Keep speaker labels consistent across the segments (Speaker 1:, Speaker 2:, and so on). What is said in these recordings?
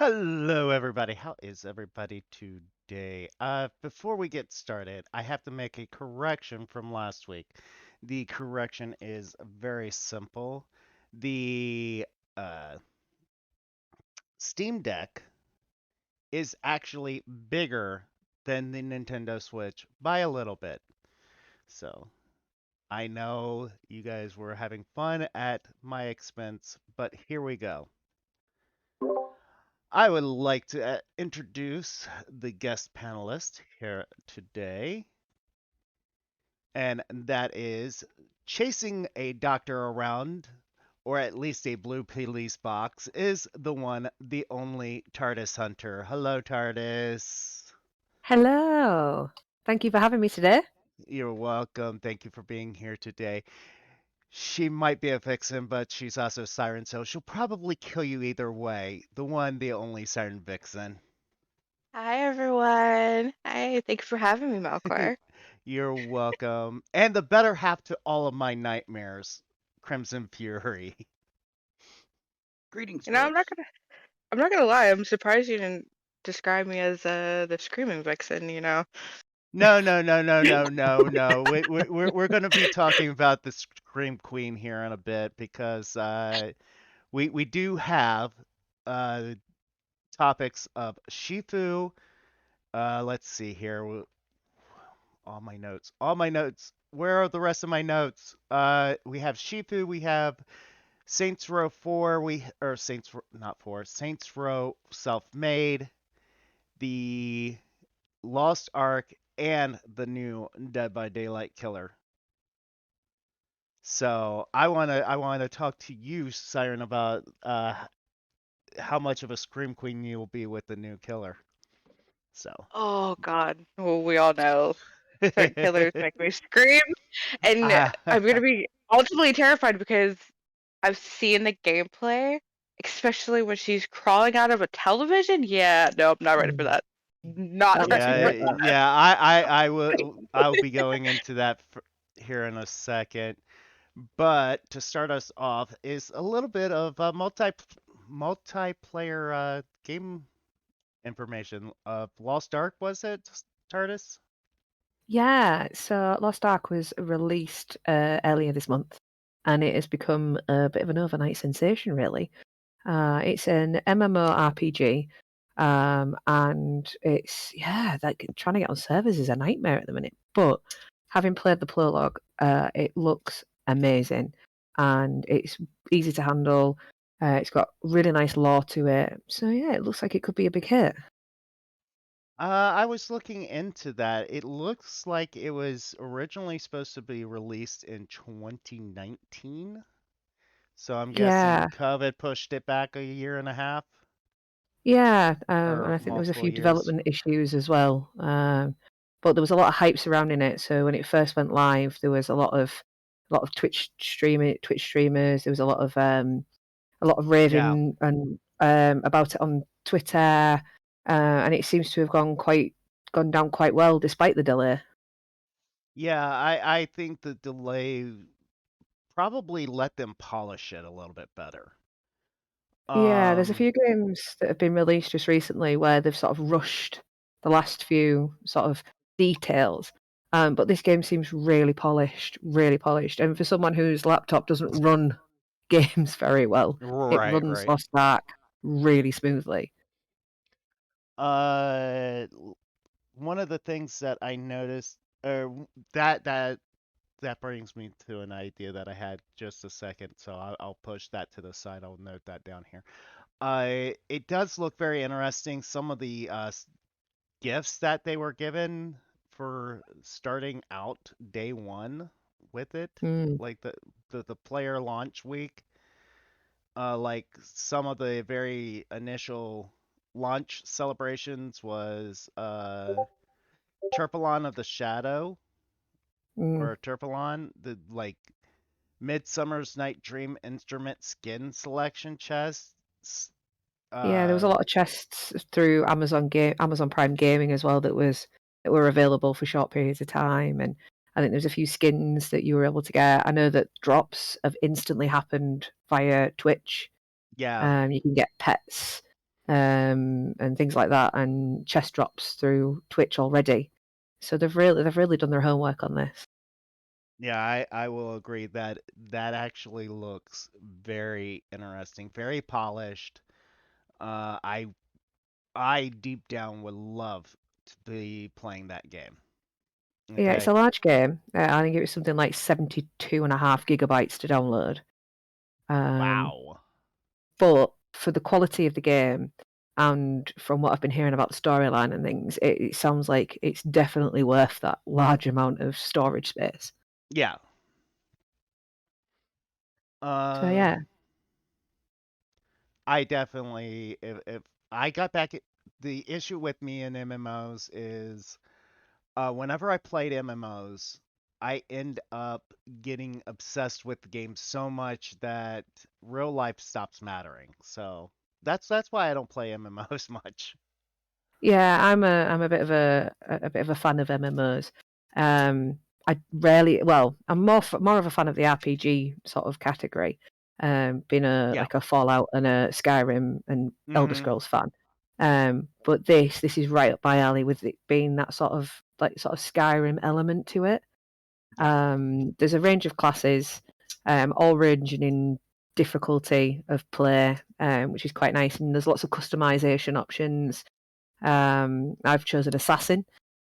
Speaker 1: Hello, everybody. How is everybody today? Before we get started, I have to make a correction from last week. The correction is very simple. The uh, Steam Deck is actually bigger than the Nintendo Switch by a little bit. So I know you guys were having fun at my expense, but here we go. I would like to introduce the guest panelist here today, and that is chasing a doctor around, or at least a blue police box, is the one, the only TARDIS Hunter. Hello, TARDIS.
Speaker 2: Hello. Thank you for having me today.
Speaker 1: You're welcome. Thank you for being here today. She might be a vixen, but she's also Siren, so she'll probably kill you either way. The one, the only Siren Vixen.
Speaker 3: Hi everyone. Hi, thanks for having me, Malcor.
Speaker 1: You're welcome. And the better half to all of my nightmares, Crimson Fury.
Speaker 4: Greetings,
Speaker 3: You know,
Speaker 4: folks.
Speaker 3: I'm not gonna lie. I'm surprised you didn't describe me as the screaming vixen.
Speaker 1: No, no, no, no, no, no, no. We're going to be talking about the Scream Queen here in a bit because we do have uh topics of Shifu. Let's see here. All my notes. All my notes. Where are the rest of my notes? We have Shifu. We have Saints Row 4, not 4, Saints Row Self-Made, the Lost Ark, and the new Dead by Daylight killer. So I wanna talk to you, Siren, about how much of a scream queen you will be with the new killer. So
Speaker 3: Oh God. Well, we all know certain killers make me scream, and I'm gonna be ultimately terrified because I've seen the gameplay, especially when she's crawling out of a television. Yeah, no, I'm not ready for that. Not
Speaker 2: That
Speaker 3: ready
Speaker 2: makes me
Speaker 1: yeah,
Speaker 3: for
Speaker 2: nervous.
Speaker 3: that.
Speaker 1: yeah, I'll be going into that here in a second. But to start us off is a little bit of multiplayer game information. Lost Ark, was it, TARDIS?
Speaker 2: Yeah, so Lost Ark was released earlier this month, and it has become a bit of an overnight sensation, really. It's an MMORPG, and it's like trying to get on servers is a nightmare at the minute. But having played the prologue, it looks amazing, and it's easy to handle. It's got really nice lore to it, so yeah, it looks like it could be a big hit.
Speaker 1: I was looking into that. It looks like it was originally supposed to be released in 2019. So I'm guessing
Speaker 2: Yeah,
Speaker 1: COVID pushed it back a year and a half
Speaker 2: yeah, and
Speaker 1: or
Speaker 2: I think there was a
Speaker 1: multiple
Speaker 2: few
Speaker 1: years.
Speaker 2: development issues as well. But there was a lot of hype surrounding it. So when it first went live, there was a lot of Twitch streamers. There was a lot of
Speaker 1: Yeah.
Speaker 2: raving and about it on Twitter, and it seems to have gone down quite well despite the delay.
Speaker 1: Yeah, I think the delay probably let them polish it a little bit better.
Speaker 2: Yeah, there's a
Speaker 1: Um,
Speaker 2: few games that have been released just recently where they've sort of rushed the last few sort of details. But this game seems really polished, really polished. And for someone whose laptop doesn't run games very well, it
Speaker 1: right,
Speaker 2: runs
Speaker 1: right.
Speaker 2: Lost Ark really smoothly.
Speaker 1: Uh, One of the things that I noticed, that brings me to an idea that I had just a second, so I'll push that to the side. I'll note that down here. It does look very interesting. Some of the gifts that they were given for starting out day one with it,
Speaker 2: Mm.
Speaker 1: like the player launch week, like some of the very initial launch celebrations was 𝗟𝗶𝗄 of the Shadow
Speaker 2: Mm.
Speaker 1: or 𝗟𝗶𝗄, the like Midsummer's Night Dream instrument skin selection chests.
Speaker 2: Yeah, there was a
Speaker 1: Uh,
Speaker 2: lot of chests through Amazon Prime Gaming as well that were available for short periods of time, and I think there was a few skins that you were able to get. I know that drops have instantly happened via Twitch.
Speaker 1: yeah,
Speaker 2: You can get pets and things like that, and chest drops through Twitch already. So they've really done their homework on this.
Speaker 1: Yeah, I will agree that that actually looks very interesting, very polished. I deep down would love to be playing that game.
Speaker 2: Yeah, it's
Speaker 1: Okay.
Speaker 2: a large game. I think it was something like 72.5 gigabytes to download.
Speaker 1: Wow.
Speaker 2: But for the quality of the game, and from what I've been hearing about the storyline and things, it sounds like it's definitely worth that large amount of storage space.
Speaker 1: Yeah.
Speaker 2: So yeah.
Speaker 1: I definitely, if I got back, the issue with me in MMOs is whenever I played MMOs, I end up getting obsessed with the game so much that real life stops mattering. So that's why I don't play MMOs much.
Speaker 2: Yeah, I'm a bit of a fan of MMOs. I rarely, well, I'm more of a fan of the RPG sort of category. Being
Speaker 1: Yeah.
Speaker 2: like a Fallout and a Skyrim and Elder
Speaker 1: Mm-hmm.
Speaker 2: Scrolls fan. But this is right up my alley with it being that sort of Skyrim element to it.
Speaker 1: Yeah.
Speaker 2: There's a range of classes, all ranging in difficulty of play, which is quite nice, and there's lots of customization options. I've chosen assassin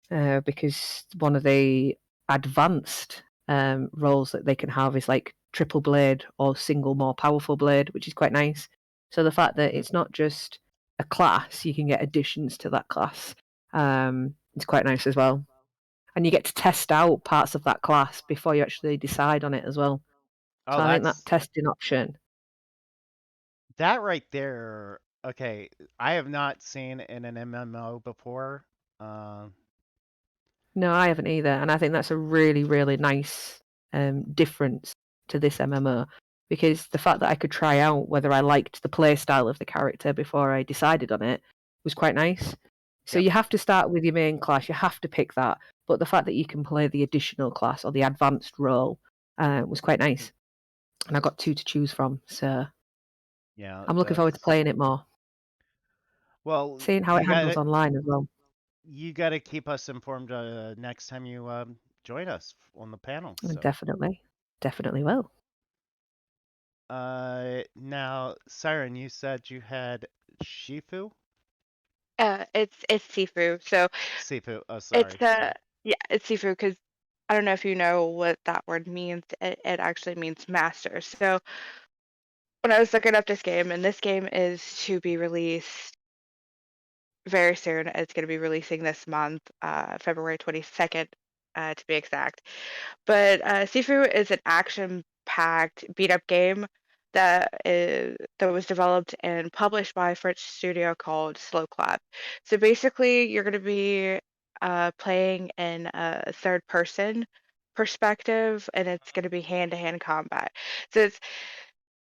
Speaker 2: because one of the advanced roles that they can have is like triple blade or single more powerful blade, which is quite nice. So the fact that it's not just a class, you can get additions to that class. It's quite nice as well. And you get to test out parts of that class before you actually decide on it as well.
Speaker 1: Oh,
Speaker 2: So I think that
Speaker 1: that's
Speaker 2: testing option.
Speaker 1: that right there. Okay, I have not seen in an MMO before. Um,
Speaker 2: No, I haven't either, and I think that's a really, really nice difference to this MMO, because the fact that I could try out whether I liked the play style of the character before I decided on it was quite nice. So
Speaker 1: yep.
Speaker 2: you have to start with your main class, you have to pick that, but the fact that you can play the additional class or the advanced role was quite nice, and I got two to choose from, so
Speaker 1: Yeah,
Speaker 2: I'm looking forward to
Speaker 1: that's
Speaker 2: playing it more,
Speaker 1: well,
Speaker 2: seeing how it handles online as well.
Speaker 1: you gotta keep us informed next time you join us on the panel. So,
Speaker 2: Definitely will.
Speaker 1: now, Siren, you said you had Shifu,
Speaker 3: It's Sifu. So
Speaker 1: Sifu. Oh,
Speaker 3: it's
Speaker 1: sorry, sorry.
Speaker 3: yeah, it's Sifu because I don't know if you know what that word means. It actually means master. So when I was looking up this game, and this game is to be released very soon. It's going to be releasing this month, February 22nd, to be exact. But Sifu is an action-packed beat-up game that was developed and published by a French studio called 𝗧𝗹𝗶𝗀. So basically, you're going to be playing in a third-person perspective, and it's going to be hand-to-hand combat. So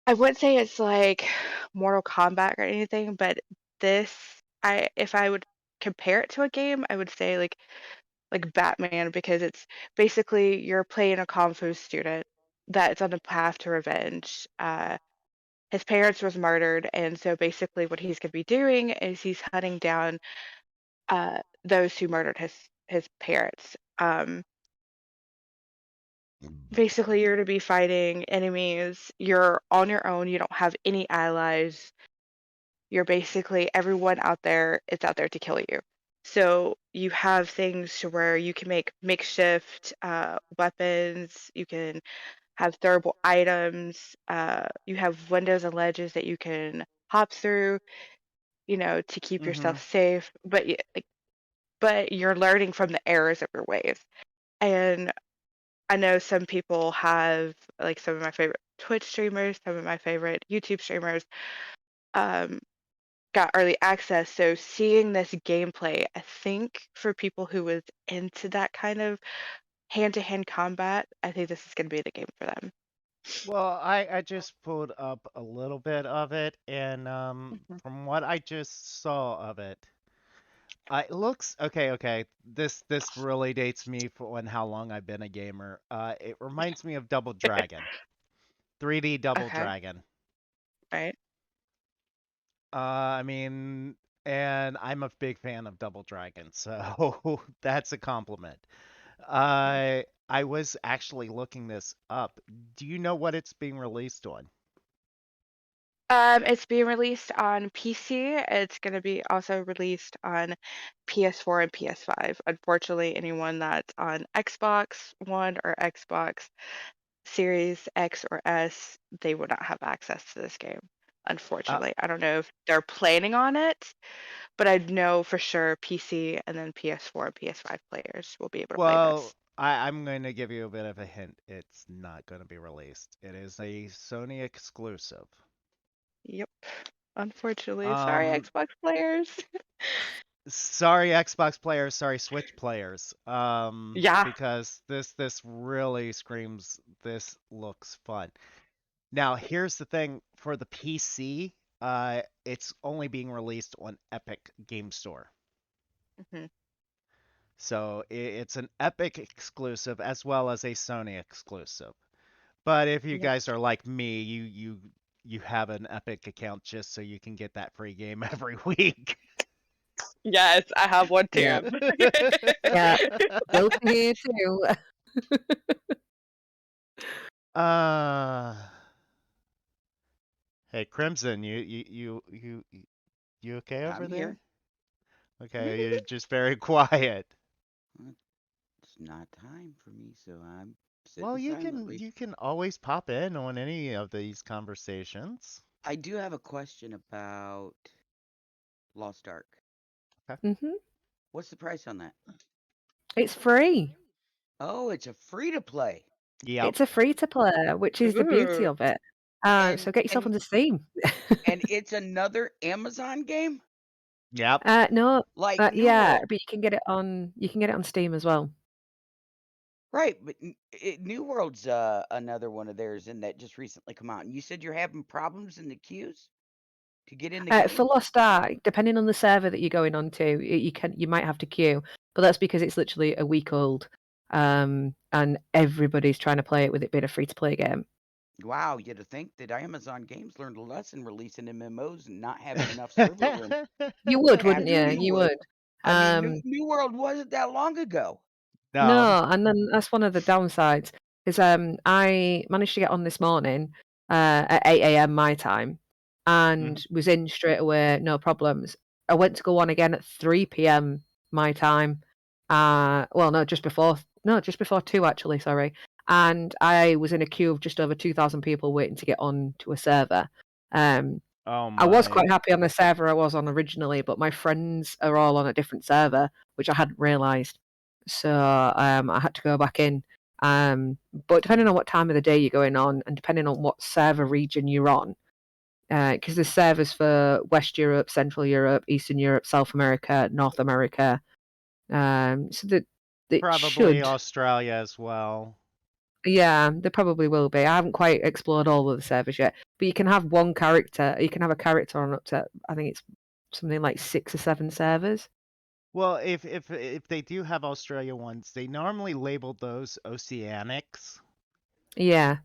Speaker 3: I wouldn't say it's like Mortal Kombat or anything, but this, if I would compare it to a game, I would say like Batman, because it's basically you're playing a kung fu student that's on the path to revenge. His parents was murdered, and so basically what he's gonna be doing is he's hunting down those who murdered his parents. Basically, you're to be fighting enemies. You're on your own. You don't have any allies. You're basically everyone out there is out there to kill you. So you have things to where you can make makeshift weapons. You can have thermal items. You have windows and ledges that you can hop through, to keep
Speaker 1: Mm-hmm.
Speaker 3: yourself safe. But you're learning from the errors of your ways. And I know some people have, like, some of my favorite Twitch streamers, some of my favorite YouTube streamers, um, got early access. So seeing this gameplay, I think for people who was into that kind of hand-to-hand combat, I think this is going to be the game for them.
Speaker 1: Well, I just pulled up a little bit of it, and
Speaker 3: Mhm.
Speaker 1: from what I just saw of it, it looks okay. Okay, this really dates me for when how long I've been a gamer. It reminds me of Double Dragon, 3D Double
Speaker 3: Okay,
Speaker 1: Dragon.
Speaker 3: right.
Speaker 1: I mean, and I'm a big fan of Double Dragon, so that's a compliment. I was actually looking this up. Do you know what it's being released on?
Speaker 3: It's being released on PC. It's going to be also released on PS4 and PS5. Unfortunately, anyone that's on Xbox One or Xbox Series X or S, they will not have access to this game.
Speaker 1: Uh,
Speaker 3: Unfortunately, I don't know if they're planning on it, but I know for sure PC and then PS4 and PS5 players will be able to play
Speaker 1: well,
Speaker 3: this.
Speaker 1: I'm going to give you a bit of a hint. It's not going to be released. It is a Sony exclusive.
Speaker 3: Yep. Unfortunately, sorry,
Speaker 1: Um,
Speaker 3: Xbox players.
Speaker 1: sorry Xbox players, sorry Switch players.
Speaker 3: Yeah.
Speaker 1: Because this really screams this looks fun. Now, here's the thing for the PC, it's only being released on Epic Game Store.
Speaker 3: hmm
Speaker 1: So it's an Epic exclusive as well as a Sony exclusive. But if you
Speaker 3: Yep.
Speaker 1: guys are like me, you have an Epic account just so you can get that free game every week.
Speaker 3: Yes, I have one too.
Speaker 2: Yeah. Yeah. Guilty here too.
Speaker 1: Hey Crimson, you okay over
Speaker 4: I'm
Speaker 1: there?
Speaker 4: here.
Speaker 1: Okay, you're just very quiet.
Speaker 4: It's not time for me, so I'm
Speaker 1: Well,
Speaker 4: sitting silently.
Speaker 1: you can always pop in on any of these conversations.
Speaker 4: I do have a question about Lost Ark.
Speaker 2: Mm-hmm.
Speaker 4: What's the price on that?
Speaker 2: It's free.
Speaker 4: Oh, it's a free to play.
Speaker 1: Yep.
Speaker 2: It's a free to play, which is the beauty
Speaker 3: Ooh.
Speaker 2: of it.
Speaker 4: And
Speaker 2: So get yourself
Speaker 4: and
Speaker 2: onto Steam.
Speaker 4: and it's another Amazon game?
Speaker 1: Yep.
Speaker 2: No,
Speaker 4: Like New
Speaker 2: yeah,
Speaker 4: World.
Speaker 2: but you can get it on Steam as well.
Speaker 4: Right, but New World's another one of theirs and that just recently come out. And you said you're having problems in the queues to get in the game?
Speaker 2: For Lost Ark, depending on the server that you're going on to, you might have to queue, but that's because it's literally a week old, and everybody's trying to play it with it being a free to play game.
Speaker 4: Wow, you'd have think that Amazon Games learned a lesson releasing MMOs and not having enough server room.
Speaker 2: You would, wouldn't
Speaker 4: After
Speaker 2: you?
Speaker 4: New
Speaker 2: You
Speaker 4: World.
Speaker 2: would.
Speaker 4: I mean, New World wasn't that long ago.
Speaker 2: No, and then that's one of the downsides. Is I managed to get on this morning at 8 a.m. my time, and was in straight away, no problems. I went to go on again at 3 p.m. my time. Well, no, just before 2 actually. Sorry, and I was in a queue of just over 2,000 people waiting to get on to a server.
Speaker 1: Oh
Speaker 2: I was
Speaker 1: my.
Speaker 2: quite happy on the server I was on originally, but my friends are all on a different server, which I hadn't realised. So I had to go back in. But depending on what time of the day you're going on, and depending on what server region you're on, because there's servers for West Europe, Central Europe, Eastern Europe, South America, North America. So that it
Speaker 1: Probably
Speaker 2: should.
Speaker 1: Australia as well.
Speaker 2: Yeah, there probably will be. I haven't quite explored all of the servers yet, but you can have one character. You can have a character on up to, I think it's something like 6 or 7 servers.
Speaker 1: Well, if they do have Australia ones, they normally label those Oceanics.
Speaker 2: Yeah.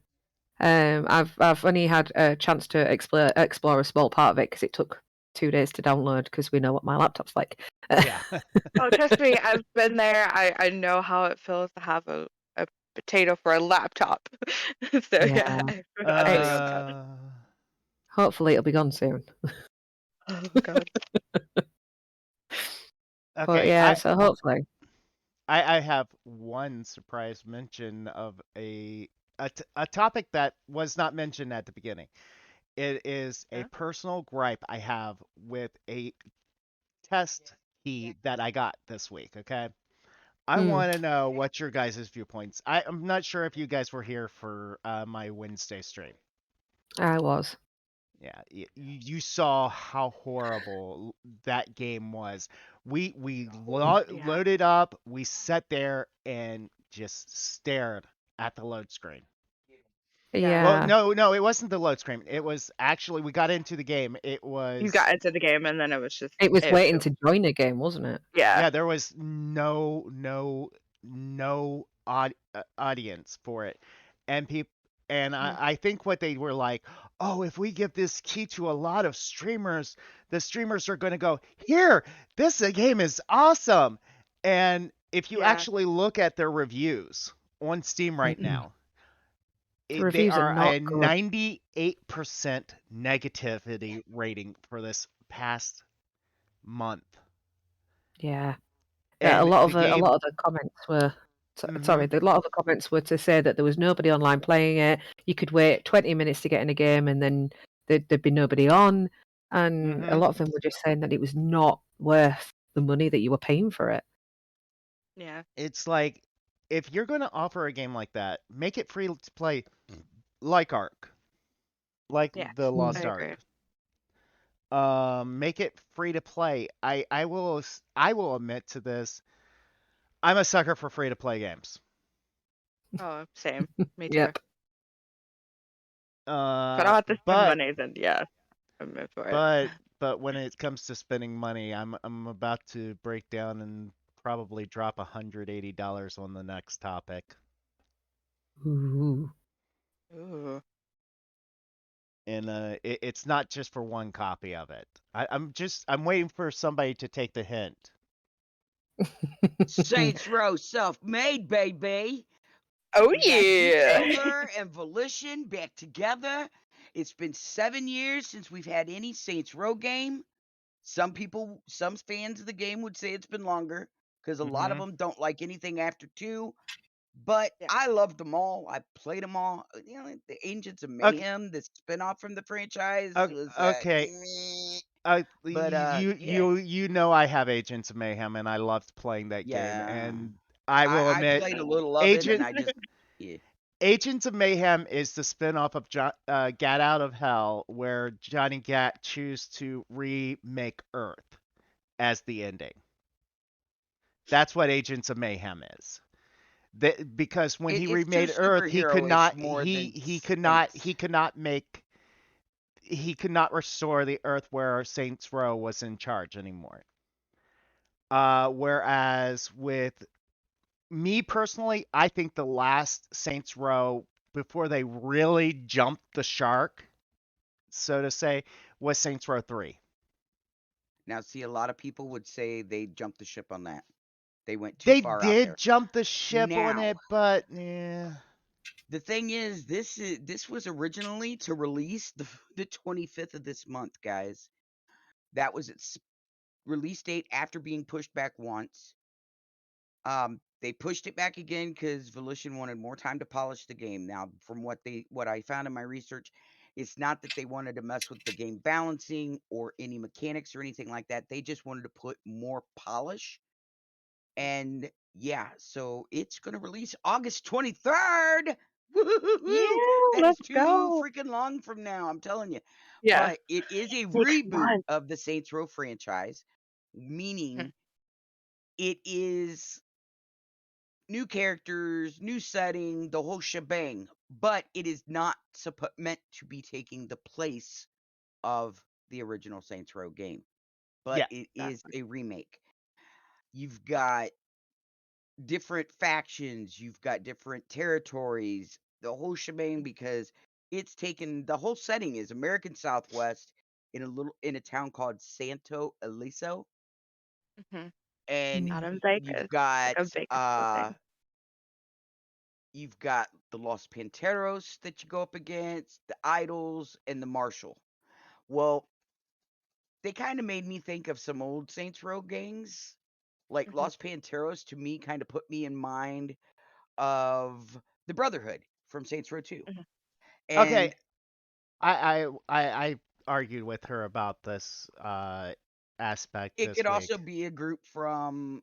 Speaker 2: I've only had a chance to explore a small part of it because it took 2 days to download because we know what my laptop's like.
Speaker 1: Yeah.
Speaker 3: Oh, trust me, I've been there. I know how it feels to have a potato for a laptop. So yeah,
Speaker 2: Yeah.
Speaker 3: I feel you on that.
Speaker 2: Hopefully it'll be gone soon.
Speaker 3: Oh god.
Speaker 2: But
Speaker 1: Okay,
Speaker 2: yeah, so hopefully.
Speaker 1: I have one surprise mention of a topic that was not mentioned at the beginning. It is a personal gripe I have with a test key that I got this week, okay? I want to know what your guys' viewpoints. I'm not sure if you guys were here for my Wednesday stream.
Speaker 2: I was.
Speaker 1: Yeah, you saw how horrible that game was. We loaded up, we sat there and just stared at the load screen.
Speaker 2: Yeah.
Speaker 1: Well, no, it wasn't the load screen. It was actually we got into the game. It was
Speaker 3: You got into the game and then it was just
Speaker 2: It was waiting to join a game, wasn't it?
Speaker 3: Yeah.
Speaker 1: Yeah, there was no audience for it, and And
Speaker 3: Mhm.
Speaker 1: I think what they were like, oh, if we give this key to a lot of streamers, the streamers are going to go, here, this game is awesome. And if you
Speaker 3: Yeah.
Speaker 1: actually look at their reviews on Steam right
Speaker 2: Mm-mm.
Speaker 1: now,
Speaker 2: The
Speaker 1: they
Speaker 2: reviews are
Speaker 1: are
Speaker 2: not
Speaker 1: a
Speaker 2: good.
Speaker 1: 98% negativity rating for this past month.
Speaker 2: Yeah. A
Speaker 1: And
Speaker 2: lot
Speaker 1: the
Speaker 2: of the
Speaker 1: game,
Speaker 2: comments were
Speaker 1: mhm,
Speaker 2: a lot of the comments were to say that there was nobody online playing it. You could wait 20 minutes to get in a game, and then there'd be nobody on. And a
Speaker 1: mhm.
Speaker 2: lot of them were just saying that it was not worth the money that you were paying for it.
Speaker 3: Yeah.
Speaker 1: It's like, if you're going to offer a game like that, make it free to play, like Ark, like
Speaker 3: Yeah.
Speaker 1: the
Speaker 2: Mm.
Speaker 3: I
Speaker 1: Lost
Speaker 3: agree.
Speaker 1: Ark. Make it free to play. I will admit to this. I'm a sucker for free to play games.
Speaker 3: Oh, same. Me too.
Speaker 2: Yep.
Speaker 3: If I don't have to spend
Speaker 1: But
Speaker 3: money, then yeah, I'm in for it.
Speaker 1: but when it comes to spending money, I'm about to break down and probably drop $180 on the next topic.
Speaker 2: Ooh.
Speaker 3: Ooh.
Speaker 1: And it's not just for one copy of it. I'm waiting for somebody to take the hint.
Speaker 4: Saints Row self-made, baby.
Speaker 3: Oh
Speaker 4: We got
Speaker 3: yeah.
Speaker 4: 𝗂𝗵𝗶𝗀 and Volition back together. It's been 7 years since we've had any Saints Row game. Some fans of the game would say it's been longer because a lot of
Speaker 1: Mhm.
Speaker 4: them don't like anything after 2. But
Speaker 3: Yeah.
Speaker 4: I loved them all. I played them all. You know, the Agents of
Speaker 1: Okay,
Speaker 4: Mayhem, the spinoff from the franchise, was
Speaker 1: okay.
Speaker 4: meh. But yeah,
Speaker 1: You know I have Agents of Mayhem and I loved playing that game,
Speaker 4: yeah.
Speaker 1: and I will
Speaker 4: I
Speaker 1: admit
Speaker 4: played a little of it, and
Speaker 1: Agent
Speaker 4: I just yeah.
Speaker 1: Agents of Mayhem is the spin-off of Gat Out of Hell, where Johnny Gat chooses to remake Earth as the ending. That's what Agents of Mayhem is. Because when he
Speaker 4: It's too
Speaker 1: remade Earth,
Speaker 4: superhero-ish more than Saints.
Speaker 1: he could not restore the Earth where Saints Row was in charge anymore. Whereas with me personally, I think the last Saints Row, before they really jumped the shark, so to say, was Saints Row 3.
Speaker 4: Now, see, a lot of people would say they jumped the ship on that. They went too
Speaker 1: They
Speaker 4: far out
Speaker 1: did
Speaker 4: there.
Speaker 1: jump the ship on
Speaker 4: Now,
Speaker 1: it, but yeah.
Speaker 4: the thing is, this was originally to release the 25th of this month, guys. That was its release date after being pushed back once. They pushed it back again because Volition wanted more time to polish the game. Now, from what I found in my research, it's not that they wanted to mess with the game balancing or any mechanics or anything like that. They just wanted to put more polish. And yeah, so it's gonna release August 23rd.
Speaker 3: Yeah,
Speaker 4: Woo-hoo-hoo! That is
Speaker 3: let's
Speaker 4: too
Speaker 3: go.
Speaker 4: freaking long from now, I'm telling you.
Speaker 3: Yeah.
Speaker 4: But it is a
Speaker 3: 6 months.
Speaker 4: reboot of the Saints Row franchise, meaning it is new characters, new setting, the whole shebang. But it is not meant to be taking the place of the original Saints Row game. But
Speaker 1: Yeah.
Speaker 4: it
Speaker 3: That-
Speaker 4: is a remake. You've got different factions, you've got different territories, the whole shebang, because it's taken the whole setting is American Southwest in a town called Santo Eliso,
Speaker 3: Mhm.
Speaker 4: and
Speaker 3: Out of
Speaker 4: you've
Speaker 3: Vegas.
Speaker 4: got
Speaker 3: Like a Vegas
Speaker 4: uh
Speaker 3: building.
Speaker 4: you've got the Los Panteros that you go up against, the Idols, and the Marshal. Well, they kind of made me think of some old Saints Row gangs. Like
Speaker 3: Mhm.
Speaker 4: Los Panteros to me kind of put me in mind of the Brotherhood from Saints Row 2.
Speaker 3: Mhm.
Speaker 1: Okay.
Speaker 4: And
Speaker 1: I argued with her about this aspect
Speaker 4: it
Speaker 1: this
Speaker 4: could
Speaker 1: week.
Speaker 4: also be a group from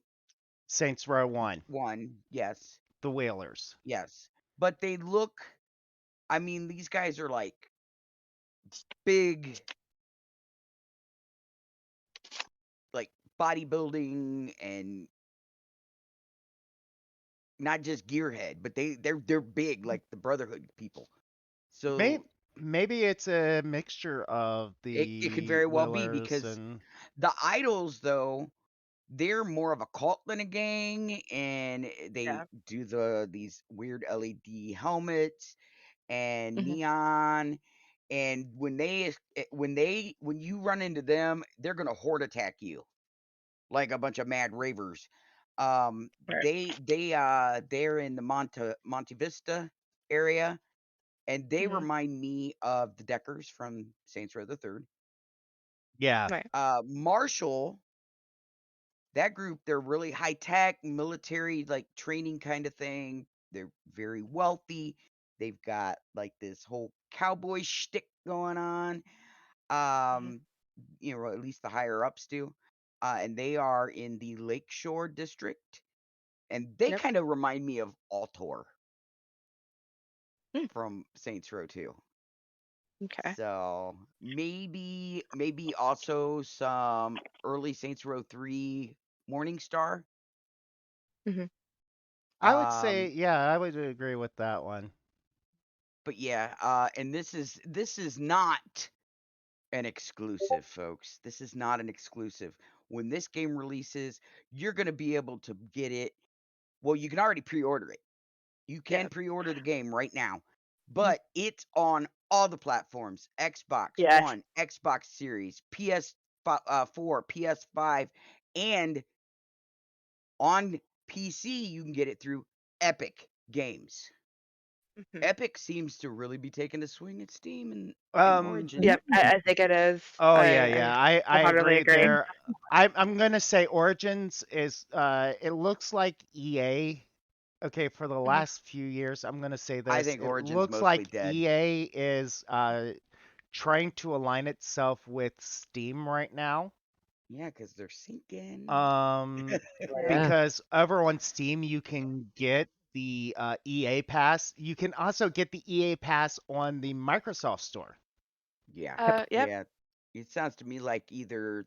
Speaker 1: Saints Row 1,
Speaker 4: 1, yes,
Speaker 1: the Whalers.
Speaker 4: yes. But they look, I mean, these guys are like big, like bodybuilding and not just gearhead, but they're big like the Brotherhood people.
Speaker 1: Maybe
Speaker 4: So
Speaker 1: maybe it's a mixture of
Speaker 4: it could
Speaker 1: the
Speaker 4: very well be
Speaker 1: Whalers
Speaker 4: because
Speaker 1: and
Speaker 4: the Idols though, they're more of a cult than a gang, and they
Speaker 3: Yeah.
Speaker 4: do these weird LED helmets, and
Speaker 3: Mhm.
Speaker 4: Neon, and when you run into them, they're gonna horde attack you like a bunch of mad ravers.
Speaker 3: Right.
Speaker 4: They're in the Monte Vista area, and they
Speaker 3: Mhm.
Speaker 4: remind me of the Deckers from Saints Row the Third.
Speaker 1: Yeah.
Speaker 3: Right.
Speaker 4: Marshall, that group, they're really high tech, military, like training kind of thing. They're very wealthy. They've got like this whole cowboy shtick going on.
Speaker 3: Mhm.
Speaker 4: At least the higher ups do. And they are in the Lakeshore district, and they
Speaker 3: Yep.
Speaker 4: kind of remind me of Altor
Speaker 3: Mm.
Speaker 4: from Saints Row 2.
Speaker 3: Okay.
Speaker 4: So maybe also some early Saints Row 3 Morningstar.
Speaker 3: Mhm.
Speaker 1: I would say,
Speaker 4: Um,
Speaker 1: yeah, I would agree with that one.
Speaker 4: but yeah, and this is not an exclusive, folks. This is not an exclusive. When this game releases, you're gonna be able to get it. Well, you can already pre-order it. You can
Speaker 3: Yeah.
Speaker 4: pre-order the game right now,
Speaker 3: Mhm.
Speaker 4: but it's on all the platforms: Xbox
Speaker 3: Yes.
Speaker 4: One, Xbox Series, PS4, PS5, and on PC you can get it through Epic Games.
Speaker 3: Mhm.
Speaker 4: Epic seems to really be taking a swing at Steam and
Speaker 1: Um,
Speaker 4: Origin.
Speaker 3: Yep. I think it is.
Speaker 1: oh
Speaker 3: I
Speaker 1: yeah,
Speaker 3: I
Speaker 1: yeah. I
Speaker 3: wholeheartedly
Speaker 1: agree
Speaker 3: agree.
Speaker 1: there. I'm gonna say Origins is it looks like EA. Okay, for the
Speaker 3: Mhm.
Speaker 1: last few years, I'm gonna say
Speaker 4: I
Speaker 1: this.
Speaker 4: think
Speaker 1: It
Speaker 4: Origin's
Speaker 1: looks
Speaker 4: mostly
Speaker 1: like
Speaker 4: dead.
Speaker 1: EA is trying to align itself with Steam right now.
Speaker 4: Yeah, because they're sinking.
Speaker 1: Um,
Speaker 2: Yeah.
Speaker 1: because over on Steam you can get the EA Pass. You can also get the EA Pass on the Microsoft Store.
Speaker 4: Yeah,
Speaker 3: Yep.
Speaker 4: yeah. It sounds to me like either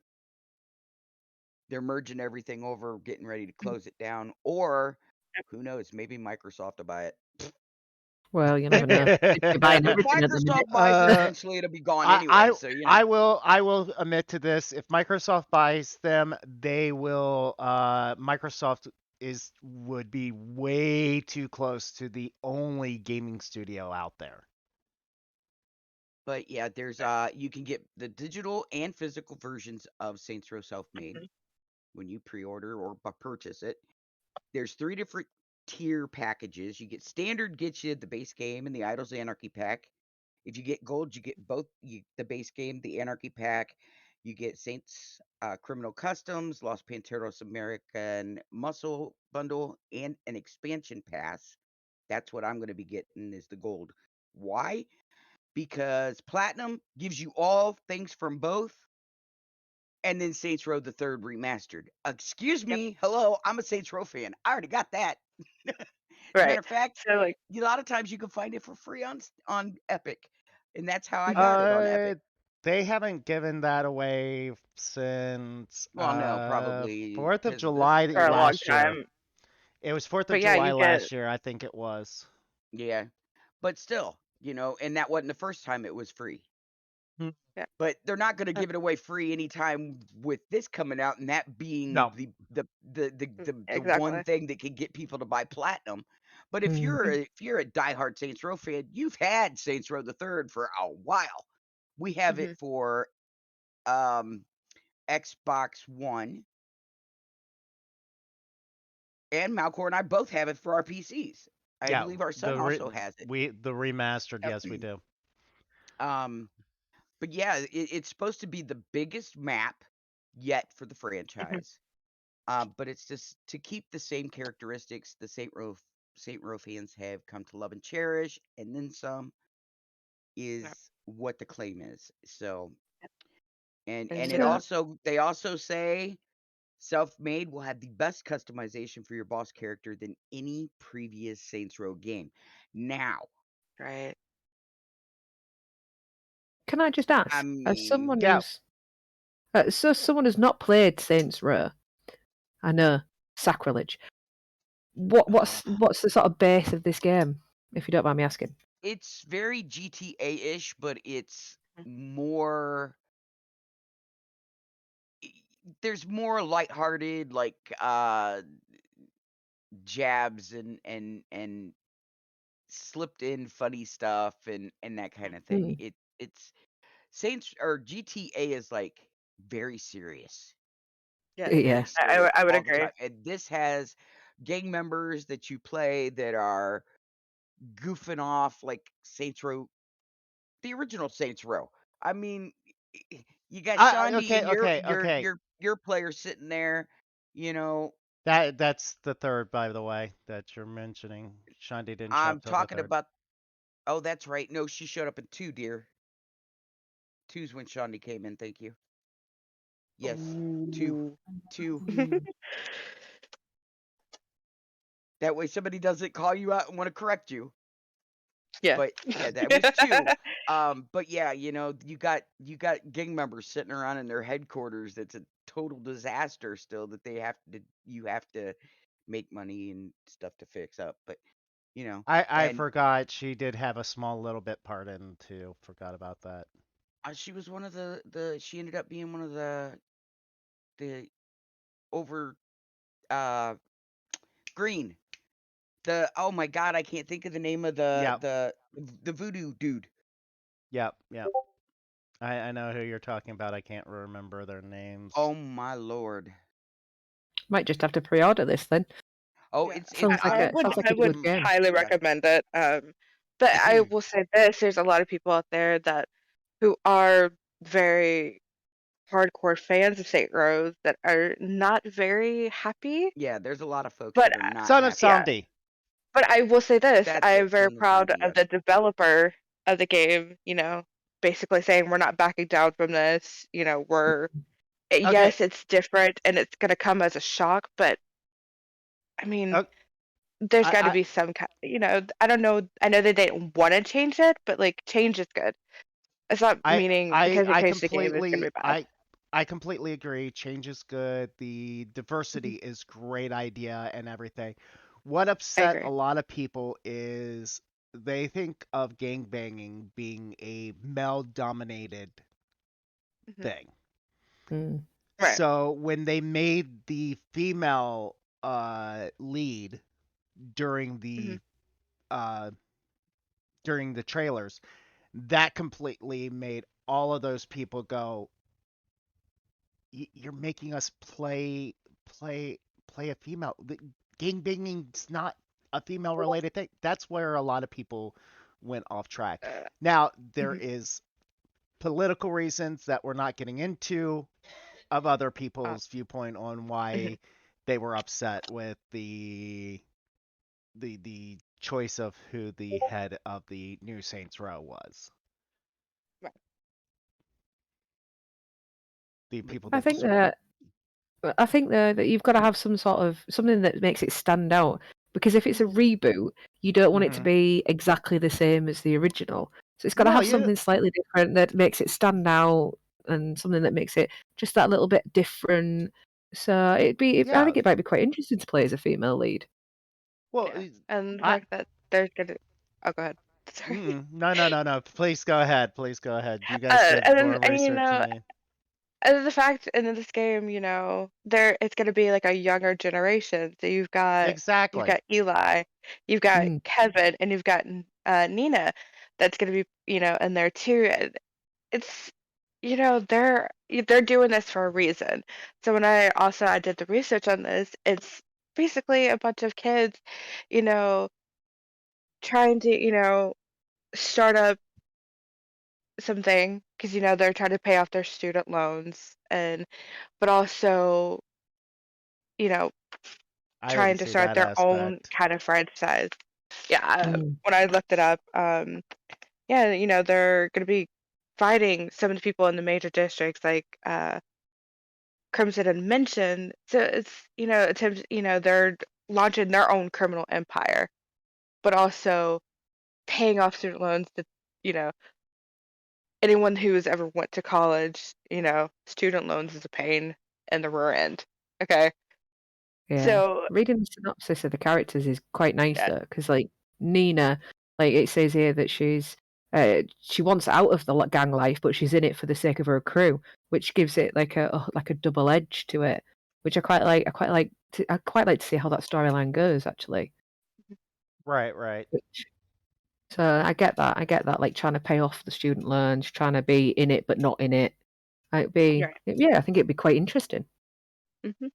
Speaker 4: they're merging everything over, getting ready to close it down, or
Speaker 3: Yep.
Speaker 4: who knows, maybe Microsoft will buy it.
Speaker 2: Well, you never know. You're buying
Speaker 4: If
Speaker 2: everything at the minute.
Speaker 4: Microsoft buys it,
Speaker 1: uh,
Speaker 4: eventually it'll be gone
Speaker 1: I,
Speaker 4: anyway.
Speaker 1: I
Speaker 4: So
Speaker 1: I will admit to this. If Microsoft buys them, they will Microsoft is would be way too close to the only gaming studio out there.
Speaker 4: But yeah, there's you can get the digital and physical versions of Saints Row Self-Made
Speaker 3: Mhm.
Speaker 4: when you pre-order or purchase it. There's 3 different tier packages. You get standard, gets you the base game and the Idols Anarchy pack. If you get gold, you get both the base game, the Anarchy pack. You get Saints Criminal Customs, Los Panteros American Muscle Bundle, and an expansion pass. That's what I'm going to be getting is the gold. Why? Because Platinum gives you all things from both, and then Saints Row the Third Remastered. Excuse
Speaker 3: Yep.
Speaker 4: me, hello, I'm a Saints Row fan. I already got that. Matter
Speaker 3: Right.
Speaker 4: of fact,
Speaker 3: So like.
Speaker 4: a lot of times you can find it for free on Epic, and that's how I
Speaker 3: Mhm.
Speaker 4: got it on Epic.
Speaker 1: They haven't given that away since
Speaker 4: Well, no, probably
Speaker 1: 4th of
Speaker 4: because of this.
Speaker 1: July
Speaker 3: For a long
Speaker 1: last year.
Speaker 3: time.
Speaker 1: It was 4th of
Speaker 3: But yeah,
Speaker 1: July
Speaker 3: you get.
Speaker 1: last year, I think it was.
Speaker 4: Yeah, but still, and that wasn't the first time it was free.
Speaker 1: Hmm.
Speaker 3: Yeah.
Speaker 4: But they're not going to give it away free anytime with this coming out, and that being
Speaker 1: No.
Speaker 4: the one
Speaker 3: Exactly.
Speaker 4: thing that can get people to buy Platinum. But if
Speaker 2: Mm.
Speaker 4: you're a diehard Saints Row fan, you've had Saints Row the Third for a while. We have
Speaker 3: Mhm.
Speaker 4: it for um, Xbox One, and Malcor and I both have it for our PCs. I
Speaker 1: Yeah,
Speaker 4: believe our son also has it.
Speaker 1: the remastered,
Speaker 3: Yep.
Speaker 1: yes, we do.
Speaker 4: But yeah, it's supposed to be the biggest map yet for the
Speaker 3: Mhm.
Speaker 4: franchise. But it's just to keep the same characteristics the Saint Row fans have come to love and cherish, and then some
Speaker 3: Yep.
Speaker 4: is what the claim is. So, and
Speaker 3: And
Speaker 4: it
Speaker 2: So,
Speaker 4: they also say Self-Made will have the best customization for your boss character than any previous Saints Row game. Now,
Speaker 3: right.
Speaker 2: can I just
Speaker 4: I
Speaker 2: ask, as
Speaker 4: mean,
Speaker 2: someone
Speaker 1: Yeah.
Speaker 2: who's not played Saints Row, I know, sacrilege. What's the sort of base of this game, if you don't mind me asking?
Speaker 4: it's very GTA-ish, but it's more. There's more lighthearted, like jabs and slipped in funny stuff and that kind of thing. It's Saints or GTA is like very serious.
Speaker 3: Yeah,
Speaker 4: Very
Speaker 2: Yeah.
Speaker 4: serious
Speaker 3: I would
Speaker 4: all the
Speaker 3: agree.
Speaker 4: time. And this has gang members that you play that are goofing off like Saints Row, the original Saints Row. I mean, you got Shandy and
Speaker 1: Okay.
Speaker 4: your player sitting there, you know.
Speaker 1: That's the third, by the way, that you're mentioning. Shandy didn't show
Speaker 4: I'm
Speaker 1: up till the
Speaker 4: talking
Speaker 1: third.
Speaker 4: about. Oh, that's right. No, she showed up in 2, dear. 2's when Shandy came in. Thank you. Yes, 2. 2. That way somebody doesn't call you out and want to correct you.
Speaker 3: Yeah.
Speaker 4: But yeah, that was 2. But yeah, you know, you got gang members sitting around in their headquarters. That's a total disaster still that you have to make money and stuff to fix up. But you know,
Speaker 1: I
Speaker 4: and
Speaker 1: forgot she did have a small little bit part in too. Forgot about that.
Speaker 4: she was one of the she ended up being one of the over green. Oh my god, I can't think of the name of
Speaker 1: Yep.
Speaker 4: the voodoo dude.
Speaker 1: Yep. I know who you're talking about. I can't remember their names.
Speaker 4: Oh my lord.
Speaker 2: Might just have to pre-order this then.
Speaker 4: Oh,
Speaker 3: Yeah.
Speaker 2: Sounds like
Speaker 3: I
Speaker 2: a
Speaker 3: would
Speaker 2: good game.
Speaker 3: highly recommend it. But I will say this: there's a lot of people out there who are very hardcore fans of Saint Rose that are not very happy.
Speaker 4: Yeah, there's a lot of folks
Speaker 3: But
Speaker 4: that are not
Speaker 1: Son of
Speaker 4: happy.
Speaker 1: Samdi.
Speaker 3: but I will say this:
Speaker 4: That's
Speaker 3: I am
Speaker 4: it,
Speaker 3: very
Speaker 4: Son of
Speaker 3: proud
Speaker 4: Samdi,
Speaker 3: of the developer of the game. You know, basically saying we're not backing down from this. You know, yes, it's different and it's gonna come as a shock, but I mean,
Speaker 1: Oh,
Speaker 3: there's got to
Speaker 1: I
Speaker 3: be some kind. You know, I don't know. I know they didn't want to change it, but like change is good. It's not
Speaker 1: I
Speaker 3: meaning
Speaker 1: I
Speaker 3: because they
Speaker 1: I
Speaker 3: changed the game it's gonna
Speaker 1: completely
Speaker 3: be bad.
Speaker 1: I completely agree. Change is good. The diversity is great idea and everything. What
Speaker 3: I
Speaker 1: upset a
Speaker 3: agree.
Speaker 1: lot of people is they think of gangbanging being a male-dominated
Speaker 3: Hmm.
Speaker 1: thing.
Speaker 2: Mm.
Speaker 3: Right.
Speaker 1: So when they made the female lead during
Speaker 3: Hmm.
Speaker 1: uh during the trailers, that completely made all of those people go, you're making us play play a female. Gangbanging's not a female related thing. That's where a lot of people went off track. Now there
Speaker 3: Hmm.
Speaker 1: is political reasons that we're not getting into of other people's viewpoint on why they were upset with the choice of who the head of the new Saints Row was.
Speaker 3: Right.
Speaker 1: The people
Speaker 2: I
Speaker 1: that
Speaker 2: think that you've got to have some sort of something that makes it stand out. Because if it's a reboot, you don't want it to be exactly the same as the original. So it's got to
Speaker 1: No,
Speaker 2: have something slightly different that makes it stand out, and something that makes it just that little bit different. So I think it might be quite interesting to play as a female lead.
Speaker 1: Well,
Speaker 3: Yeah. And the
Speaker 1: I
Speaker 3: fact that there's gonna. Oh, go ahead. Sorry.
Speaker 1: no. Please go ahead. Please go ahead. You guys did more
Speaker 3: And you
Speaker 1: research than
Speaker 3: know,
Speaker 1: me.
Speaker 3: and the fact in this game, you know, it's gonna be like a younger generation. So you've
Speaker 1: Exactly.
Speaker 3: got Eli, you've got
Speaker 2: Mm.
Speaker 3: Kevin, and you've got Nina. That's gonna be in there too. And it's they're doing this for a reason. So when I did the research on this, it's basically a bunch of kids, you know, trying to start up something because they're trying to pay off their student loans but also you know
Speaker 1: I didn't
Speaker 3: trying to
Speaker 1: see
Speaker 3: start
Speaker 1: that
Speaker 3: their own
Speaker 1: aspect.
Speaker 3: kind of franchise. Yeah,
Speaker 2: Mm.
Speaker 3: when I looked it up, yeah, they're going to be fighting some of the people in the major districts like Crimson had mentioned. So it's attempts, they're launching their own criminal empire, but also paying off student loans to you know anyone who has ever went to college. Student loans is a pain in the rear end. Okay,
Speaker 2: Yeah,
Speaker 3: so
Speaker 2: reading the synopsis of the characters is quite nice
Speaker 3: yeah,
Speaker 2: though, because like Nina, like it says here that she wants out of the gang life, but she's in it for the sake of her crew, which gives it like a double edge to it, which I quite like. I quite like to see how that storyline goes actually.
Speaker 1: Right.
Speaker 2: Which So I get that. I get that. Like trying to pay off the student loans, trying to be in it but not in it. It'd be
Speaker 3: Right.
Speaker 2: yeah. I think it'd be quite interesting.
Speaker 3: Mm-hmm.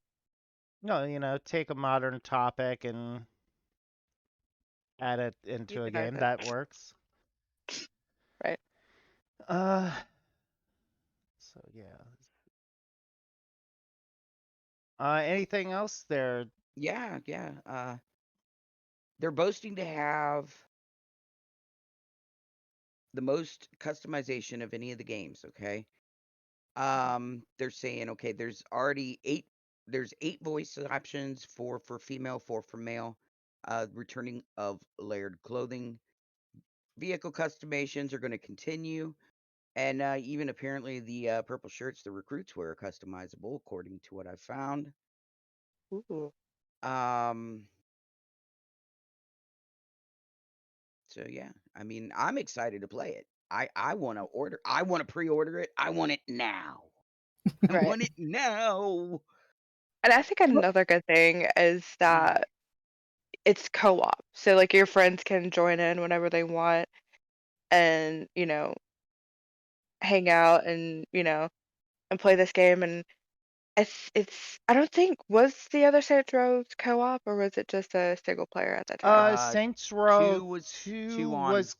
Speaker 1: No, take a modern topic and add it into a
Speaker 3: Humanize
Speaker 1: game.
Speaker 3: it.
Speaker 1: That works.
Speaker 3: Right.
Speaker 1: So yeah. Anything else there?
Speaker 4: Yeah. They're boasting to have the most customization of any of the games. Okay. They're saying okay, there's already 8. There's 8 voice options, 4 for female, 4 for male. Returning of layered clothing. Vehicle customizations are going to continue. And even apparently the purple shirts the recruits wear are customizable, according to what I found.
Speaker 3: Ooh.
Speaker 4: So yeah, I mean, I'm excited to play it. I want to order. I want to pre-order it. I want it now. I
Speaker 3: Right.
Speaker 4: want it now.
Speaker 3: And I think another good thing is that it's co-op. So like your friends can join in whenever they want and, hang out and, and play this game. And it's I don't think, was the other Saints Row co-op or was it just a single player at that time?
Speaker 1: Saints Row
Speaker 4: 2 was
Speaker 1: 2
Speaker 4: 2 on.
Speaker 1: was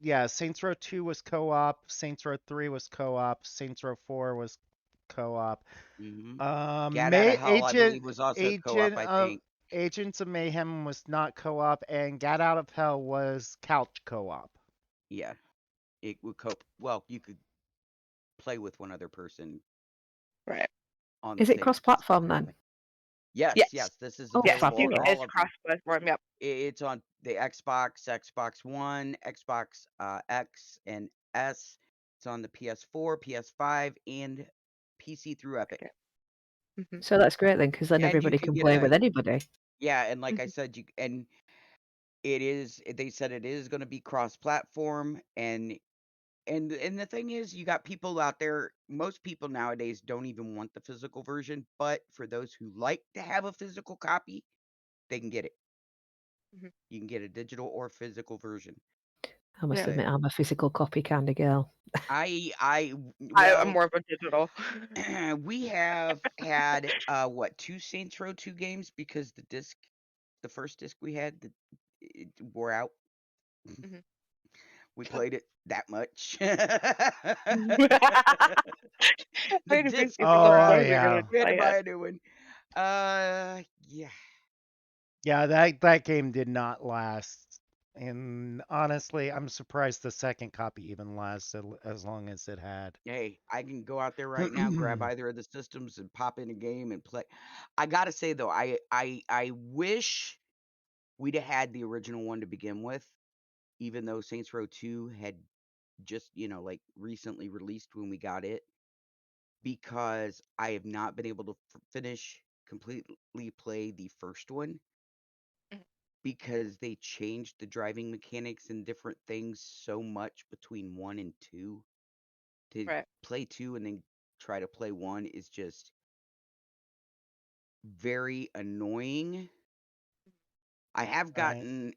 Speaker 1: yeah, Saints Row 2 was co-op, Saints Row 3 was co-op, Saints Row 4 was co-op.
Speaker 4: Gat Out of Hell, I
Speaker 1: Agent
Speaker 4: believe, was also co-op.
Speaker 1: Agent
Speaker 4: I
Speaker 1: of
Speaker 4: think.
Speaker 1: Agents of Mayhem was not co-op, and Gat Out of Hell was couch co-op.
Speaker 4: Yeah, it would cope. Well, you could play with one other person
Speaker 3: Right.
Speaker 4: on the
Speaker 2: Is it
Speaker 4: same
Speaker 2: cross-platform
Speaker 4: physical
Speaker 2: then?
Speaker 4: Yes. This is
Speaker 2: Oh,
Speaker 3: Yes,
Speaker 4: available
Speaker 3: you
Speaker 4: for
Speaker 2: fabulous.
Speaker 3: it's
Speaker 4: all of them.
Speaker 3: cross-platform. Yep.
Speaker 4: It's on the Xbox One, Xbox X and S. It's on the PS4, PS5, and PC through Epic.
Speaker 3: Okay. Mm-hmm.
Speaker 2: So that's great then, because then
Speaker 4: And you
Speaker 2: everybody
Speaker 4: can
Speaker 2: can
Speaker 4: get
Speaker 2: play with anybody.
Speaker 4: Yeah, and like I
Speaker 3: Mhm.
Speaker 4: said, they said it is going to be cross-platform, and the thing is, you got people out there. Most people nowadays don't even want the physical version, but for those who like to have a physical copy, they can get it.
Speaker 3: Mhm.
Speaker 4: You can get a digital or physical version.
Speaker 2: I must
Speaker 3: Yeah.
Speaker 2: admit, I'm a physical copy kind of girl.
Speaker 3: I'm
Speaker 4: Well,
Speaker 3: more of a digital.
Speaker 4: we have had 2 Saints Row 2 games because the first disc we had, it wore out.
Speaker 3: Mhm.
Speaker 4: We played it that much. The
Speaker 3: Wait, if
Speaker 4: disc
Speaker 3: it's so
Speaker 1: Oh
Speaker 3: slow, you're
Speaker 1: yeah.
Speaker 3: gonna
Speaker 4: we had to
Speaker 3: play
Speaker 4: buy
Speaker 3: it.
Speaker 4: a new one. Yeah.
Speaker 1: Yeah, that game did not last. And honestly, I'm surprised the second copy even lasted as long as it had.
Speaker 4: Hey, I can go out there right now, grab either of the systems, and pop in a game and play. I gotta say though, I wish we'd have had the original one to begin with, even though Saints Row 2 had just like recently released when we got it, because I have not been able to completely play the first one
Speaker 3: Mhm.
Speaker 4: because they changed the driving mechanics and different things so much between 1 and 2. To
Speaker 3: Right.
Speaker 4: play 2 and then try to play 1 is just very annoying. I have
Speaker 1: Right.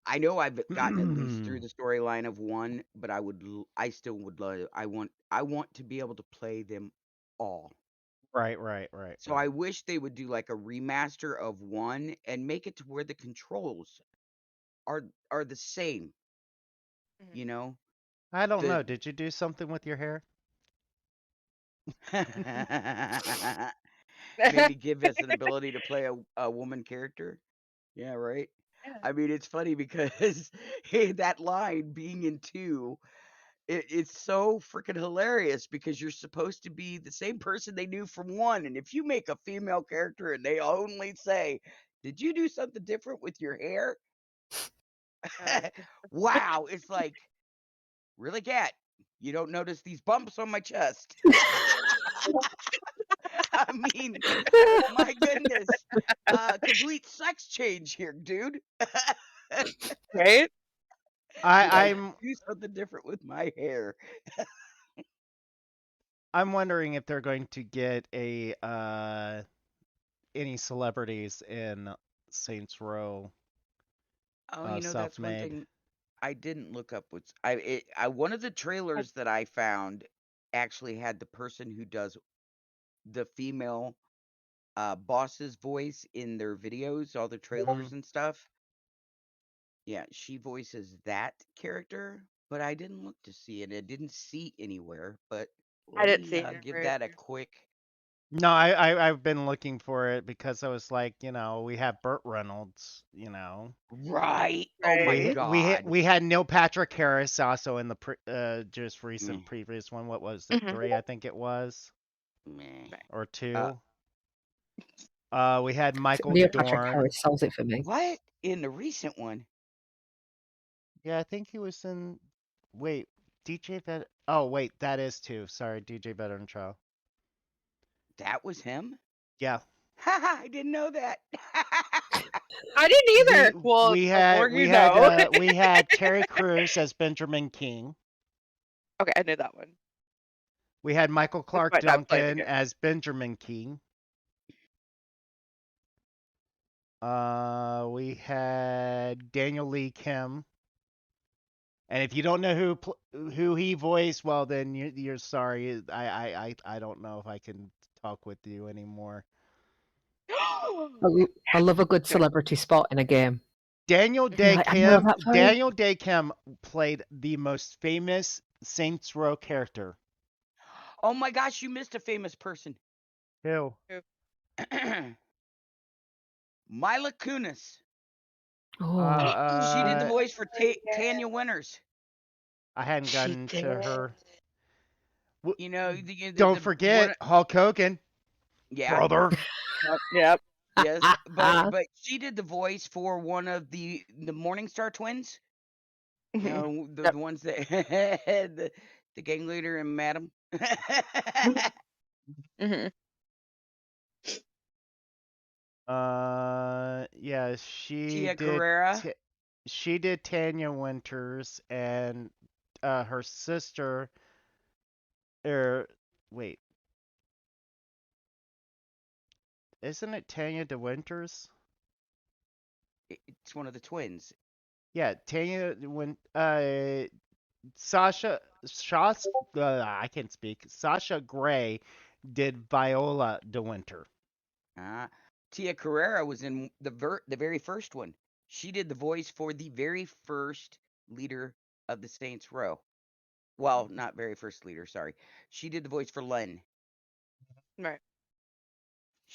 Speaker 4: I know I've gotten at least through the storyline of 1, but I still would love I want to be able to play them all.
Speaker 1: Right.
Speaker 4: So I wish they would do like a remaster of 1 and make it to where the controls are the same,
Speaker 3: Mhm.
Speaker 4: you know?
Speaker 1: I don't
Speaker 4: The
Speaker 1: know. Did you do something with your hair?
Speaker 4: maybe give us an ability to play a woman character. Yeah, right.
Speaker 3: Yeah.
Speaker 4: I mean, it's funny because that line being in 2, it's so freaking hilarious because you're supposed to be the same person they knew from 1, and if you make a female character and they only say, "Did you do something different with your hair?"
Speaker 3: Uh,
Speaker 4: Wow, it's like, really, cat? You don't notice these bumps on my chest? I mean, my goodness, complete sex change here, dude.
Speaker 3: right?
Speaker 4: Did I
Speaker 1: I'm
Speaker 4: do something different with my hair?
Speaker 1: I'm wondering if they're going to get any celebrities in Saints Row
Speaker 4: Oh, that's one
Speaker 1: self-made.
Speaker 4: thing I didn't look up what's one of the trailers that I found actually had the person who does the female boss's voice in their videos, all their trailers and stuff. Yeah, she voices that character, but I didn't look to see it. I didn't see anywhere, but
Speaker 3: I
Speaker 4: let
Speaker 3: didn't
Speaker 4: me
Speaker 3: see it
Speaker 4: give
Speaker 3: anywhere
Speaker 4: that a
Speaker 3: either.
Speaker 4: quick.
Speaker 1: No, I've been looking for it because I was like, we have Burt Reynolds,
Speaker 4: Right. Oh my
Speaker 3: Right.
Speaker 4: God.
Speaker 1: We had Neil Patrick Harris also in the just
Speaker 4: Meh.
Speaker 1: recent previous one. What was it? 3, I think it was,
Speaker 4: Meh.
Speaker 1: or 2. We had
Speaker 2: So
Speaker 1: Michael
Speaker 2: Neil Patrick
Speaker 1: Dorn.
Speaker 2: Harris sells it for me.
Speaker 4: What in the recent one?
Speaker 1: Yeah, I think he was in. Wait, DJ Vet. Oh wait, that is 2. Sorry, DJ Veteran Trial.
Speaker 4: That was him?
Speaker 1: Yeah.
Speaker 4: Haha, I didn't know that.
Speaker 3: I didn't either. Well,
Speaker 1: we
Speaker 3: the more
Speaker 1: had
Speaker 3: you know.
Speaker 1: we had Terry Crews as Benjamin King.
Speaker 3: Okay, I knew that one.
Speaker 1: We had Michael Clark
Speaker 3: Might not play the
Speaker 1: Duncan
Speaker 3: game.
Speaker 1: as Benjamin King. We had Daniel Lee Kim. And if you don't know who he voiced, well then you're sorry. I don't know if I can talk with you anymore.
Speaker 2: I love a good celebrity spot in a game.
Speaker 1: Daniel Day
Speaker 2: Like, I know
Speaker 1: Kim.
Speaker 2: that voice.
Speaker 1: Daniel Day Kim played the most famous Saints Row character.
Speaker 4: Oh my gosh, you missed a famous person.
Speaker 1: Who?
Speaker 4: Mila Kunis.
Speaker 2: Oh,
Speaker 4: She did the voice for Tanya Winters.
Speaker 1: I hadn't
Speaker 3: She
Speaker 1: gotten to
Speaker 3: did.
Speaker 1: her.
Speaker 4: You know,
Speaker 1: Don't forget Hulk Hogan.
Speaker 4: Yeah.
Speaker 1: Brother.
Speaker 3: Yep.
Speaker 4: Yes, but she did the voice for one of the Morningstar twins. You know, the ones that the gang leader and Madam.
Speaker 1: Yeah, she
Speaker 4: Tia
Speaker 1: did.
Speaker 4: Carrera.
Speaker 1: She did Tanya Winters, and her sister. Wait, isn't it Tanya de Winters?
Speaker 4: It's one of the twins.
Speaker 1: Yeah, Tanya I can't speak. Sasha Grey did Viola de Winter.
Speaker 4: Tia Carrera was in the very first one. She did the voice for the very first leader of the Saints Row. Well, not very first leader, sorry. She did the voice for Len.
Speaker 3: Right.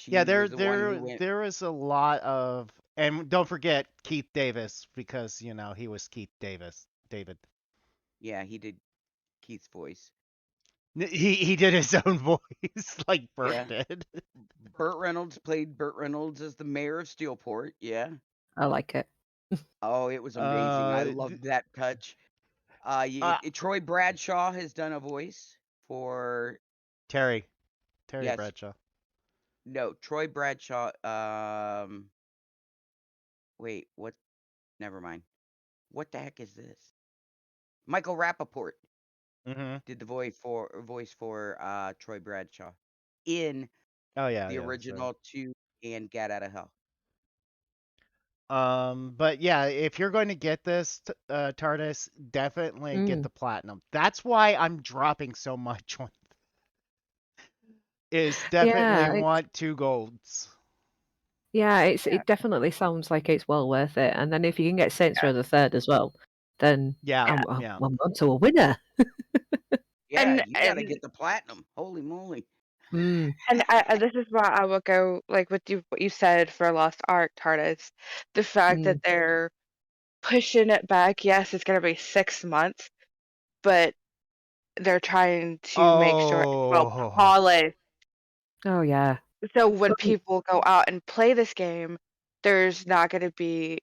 Speaker 1: Yeah,
Speaker 4: was the one who went.
Speaker 1: there is a lot of, and don't forget Keith Davis, because he was Keith David.
Speaker 4: Yeah, he did Keith's voice.
Speaker 1: He did his own voice like Burt did.
Speaker 4: Burt Reynolds played Burt Reynolds as the mayor of Steelport. Yeah.
Speaker 2: I like it.
Speaker 4: Oh, it was amazing. I loved that touch. Troy Bradshaw has done a voice for
Speaker 1: Terry
Speaker 4: yes.
Speaker 1: Bradshaw.
Speaker 4: No, Troy Bradshaw. Wait, what? Never mind. What the heck is this? Michael Rappaport did the voice for Troy Bradshaw in the original 2 and Get Out of Hell.
Speaker 1: But yeah, if you're going to get this, TARDIS, definitely get the platinum. That's why I'm dropping so much on. Is definitely want 2 golds.
Speaker 2: Yeah, it definitely sounds like it's well worth it. And then if you can get Saints Row the Third as well, then I'm on to a winner.
Speaker 4: Yeah, you gotta get the platinum. Holy moly!
Speaker 2: Mm.
Speaker 3: And this is why I will go like with what you said for Lost Ark, TARDIS. The fact that they're pushing it back. Yes, it's gonna be 6 months, but they're trying to make sure it's well polished.
Speaker 2: Oh yeah.
Speaker 3: So when people go out and play this game, there's not going to be,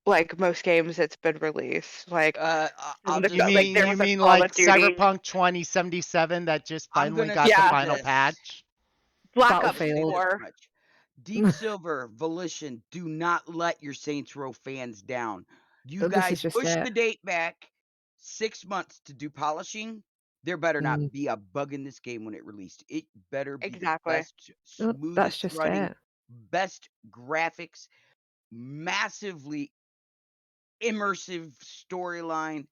Speaker 3: like most games that's been released. Like,
Speaker 1: you mean like Cyberpunk 2077 that just finally got the final patch?
Speaker 3: Black Ops 4.
Speaker 4: Deep Silver, Volition, do not let your Saints Row fans down. You guys push the date back 6 months to do polishing. There better not be a bug in this game when it released. It better be the best, smoothest running, best graphics, massively immersive storyline.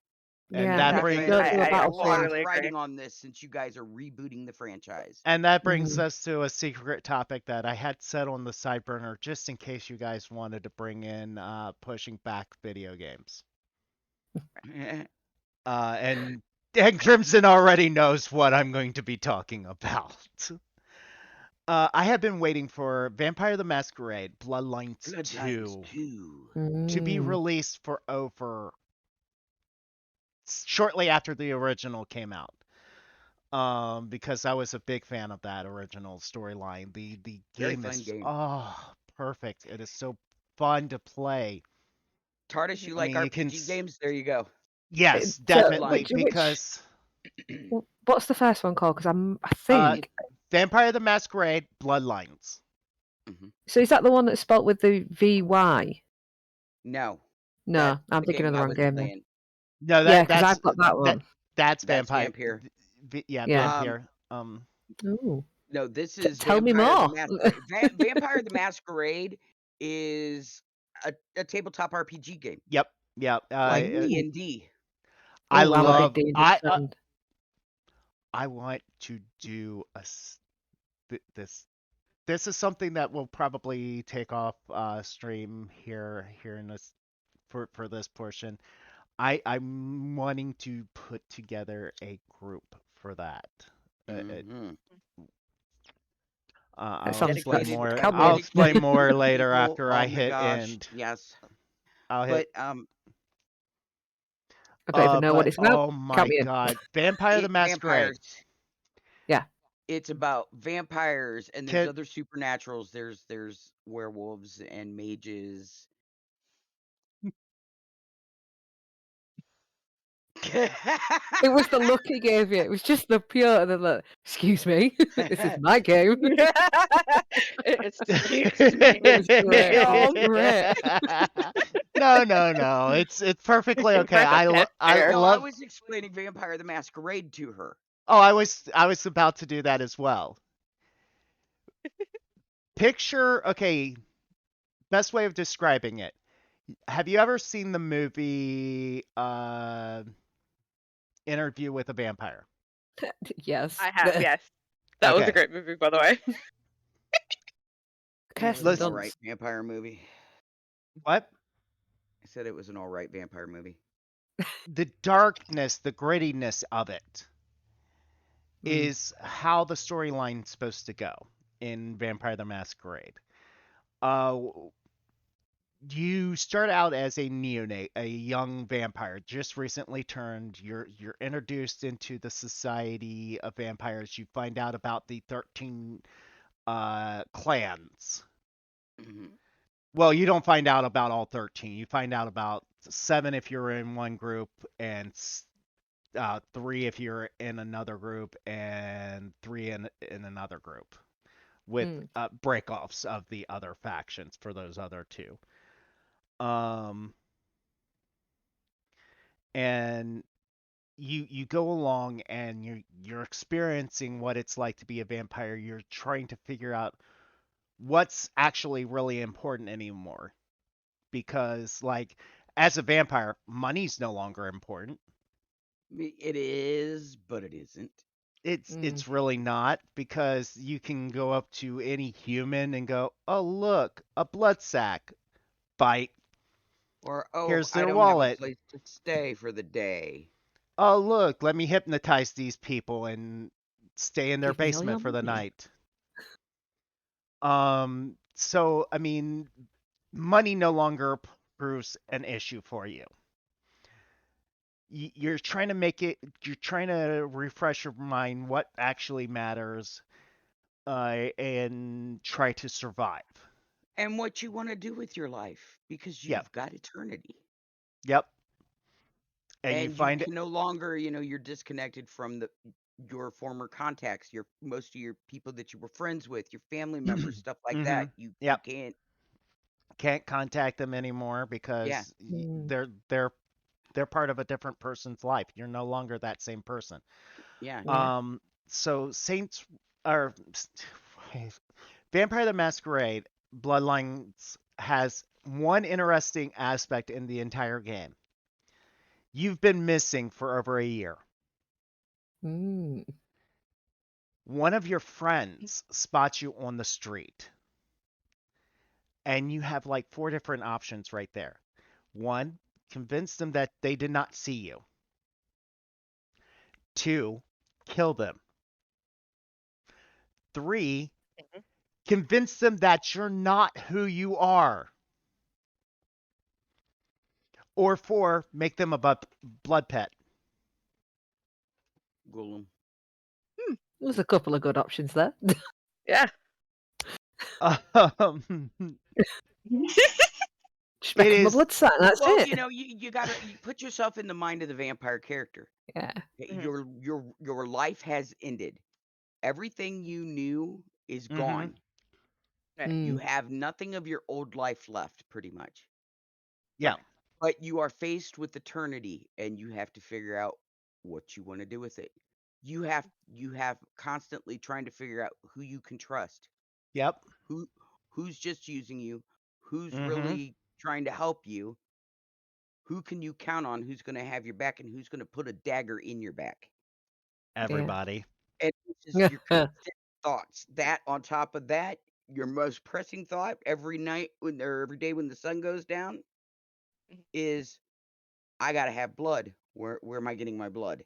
Speaker 1: And
Speaker 2: Yeah,
Speaker 1: that
Speaker 2: but
Speaker 1: brings
Speaker 2: don't do a
Speaker 4: I have a lot
Speaker 2: battlefield.
Speaker 3: totally
Speaker 4: riding
Speaker 3: agree.
Speaker 4: on this since you guys are rebooting the franchise.
Speaker 1: us to a secret topic that I had set on the side burner just in case you guys wanted to bring in pushing back video games. And Crimson already knows what I'm going to be talking about. I have been waiting for Vampire the Masquerade Bloodlines 2 to be released for over shortly after the original came out. Because I was a big fan of that original storyline. The
Speaker 4: Very
Speaker 1: game
Speaker 4: fun
Speaker 1: is
Speaker 4: game.
Speaker 1: perfect. It is so fun to play.
Speaker 4: TARDIS, you
Speaker 1: I
Speaker 4: like
Speaker 1: mean, you
Speaker 4: RPG games? There you go.
Speaker 1: Yes,
Speaker 2: So,
Speaker 1: definitely,
Speaker 2: which
Speaker 1: because
Speaker 2: what's the first one called? Because I
Speaker 1: uh,
Speaker 2: think
Speaker 1: Vampire the Masquerade Bloodlines.
Speaker 2: so. Is that the one that's spelt with the VY?
Speaker 4: No.
Speaker 2: No, I'm
Speaker 4: the
Speaker 2: thinking of the
Speaker 4: I
Speaker 2: wrong
Speaker 4: was
Speaker 2: game. Then.
Speaker 4: playing.
Speaker 1: No,
Speaker 2: Yeah, because I've got that one.
Speaker 1: that's
Speaker 4: That's
Speaker 1: Vampire.
Speaker 4: Vampire.
Speaker 1: Yeah,
Speaker 2: Yeah.
Speaker 1: Vampire.
Speaker 2: Ooh.
Speaker 4: No, this is
Speaker 2: Tell me
Speaker 4: Vampire
Speaker 2: more.
Speaker 4: the Masquerade. Vampire the Masquerade is a tabletop RPG game.
Speaker 1: Yep.
Speaker 4: Like
Speaker 2: Ooh.
Speaker 4: D&D.
Speaker 1: I
Speaker 2: I'm a
Speaker 1: love.
Speaker 2: big D&D fan.
Speaker 1: I want to do this. This is something that will probably take off stream here in this for this portion. I'm wanting to put together a group for that. I'll
Speaker 2: sounds
Speaker 1: explain
Speaker 4: Dedicated,
Speaker 1: more.
Speaker 2: Tell me.
Speaker 1: I'll explain more later
Speaker 4: people.
Speaker 1: after
Speaker 4: Oh
Speaker 1: I
Speaker 4: my
Speaker 1: hit
Speaker 4: gosh,
Speaker 1: end.
Speaker 4: yes.
Speaker 1: I'll hit.
Speaker 4: But
Speaker 2: I don't even know what it's about.
Speaker 1: Oh my god, Vampire the Masquerade.
Speaker 4: Vampires.
Speaker 2: Yeah.
Speaker 4: It's about vampires and there's other supernaturals. There's werewolves and mages.
Speaker 2: It was the look he gave you. It was just the pure and then like, excuse me, this is my game.
Speaker 3: It's
Speaker 2: great.
Speaker 1: No. It's perfectly okay.
Speaker 4: I
Speaker 1: love.
Speaker 4: was explaining Vampire the Masquerade to her.
Speaker 1: Oh, I was about to do that as well. Picture, okay, best way of describing it. Have you ever seen the movie Interview with a Vampire?
Speaker 2: Yes.
Speaker 3: I have, yes. That was a great movie, by the way.
Speaker 4: It was an alright vampire movie.
Speaker 1: What?
Speaker 4: I said it was an alright vampire movie.
Speaker 1: The darkness, the grittiness of it is how the storyline's supposed to go in Vampire the Masquerade. You start out as a neonate, a young vampire, just recently turned. You're introduced into the society of vampires. You find out about the 13 clans. Well, you don't find out about all 13. You find out about 7 if you're in one group, and 3 if you're in another group, and 3 in another group, with breakoffs of the other factions for those other 2. And you go along and you're experiencing what it's like to be a vampire. You're trying to figure out what's actually really important anymore, because like as a vampire, money's no longer important.
Speaker 4: It is, but it isn't.
Speaker 1: It's really not, because you can go up to any human and go, "Oh, look, a blood sack. Bite.
Speaker 4: Or,
Speaker 1: here's their
Speaker 4: I don't
Speaker 1: wallet.
Speaker 4: have a place to stay for the day.
Speaker 1: Oh, look, let me hypnotize these people and stay in their basement for the night." So I mean, money no longer proves an issue for you. You're trying to refresh your mind what actually matters, and try to survive.
Speaker 4: And what you want to do with your life, because you've got eternity.
Speaker 1: Yep.
Speaker 4: And you can no longer, you're disconnected from your former contacts, most of your people that you were friends with, your family members, stuff like that. You
Speaker 1: can't contact them anymore because they're part of a different person's life. You're no longer that same person. So Vampire the Masquerade Bloodlines has one interesting aspect in the entire game. You've been missing for over a year.
Speaker 2: Mm.
Speaker 1: One of your friends spots you on the street. And you have like 4 different options right there. 1, convince them that they did not see you. 2, kill them. 3, convince them that you're not who you are. Or 4, make them a blood pet.
Speaker 4: Golem.
Speaker 2: There's a couple of good options there.
Speaker 3: Yeah.
Speaker 2: Just make him a blood sign. That's
Speaker 4: Well,
Speaker 2: it.
Speaker 4: you know, you gotta put yourself in the mind of the vampire character.
Speaker 2: Yeah.
Speaker 4: Your life has ended. Everything you knew is gone. You have nothing of your old life left, pretty much.
Speaker 1: Yeah.
Speaker 4: But you are faced with eternity, and you have to figure out what you want to do with it. You have constantly trying to figure out who you can trust.
Speaker 1: Yep.
Speaker 4: Who's just using you, who's really trying to help you, who can you count on, who's going to have your back, and who's going to put a dagger in your back.
Speaker 1: Everybody.
Speaker 4: And it's just your constant thoughts. That on top of that, your most pressing thought every night or every day when the sun goes down is, I gotta have blood. Where am I getting my blood?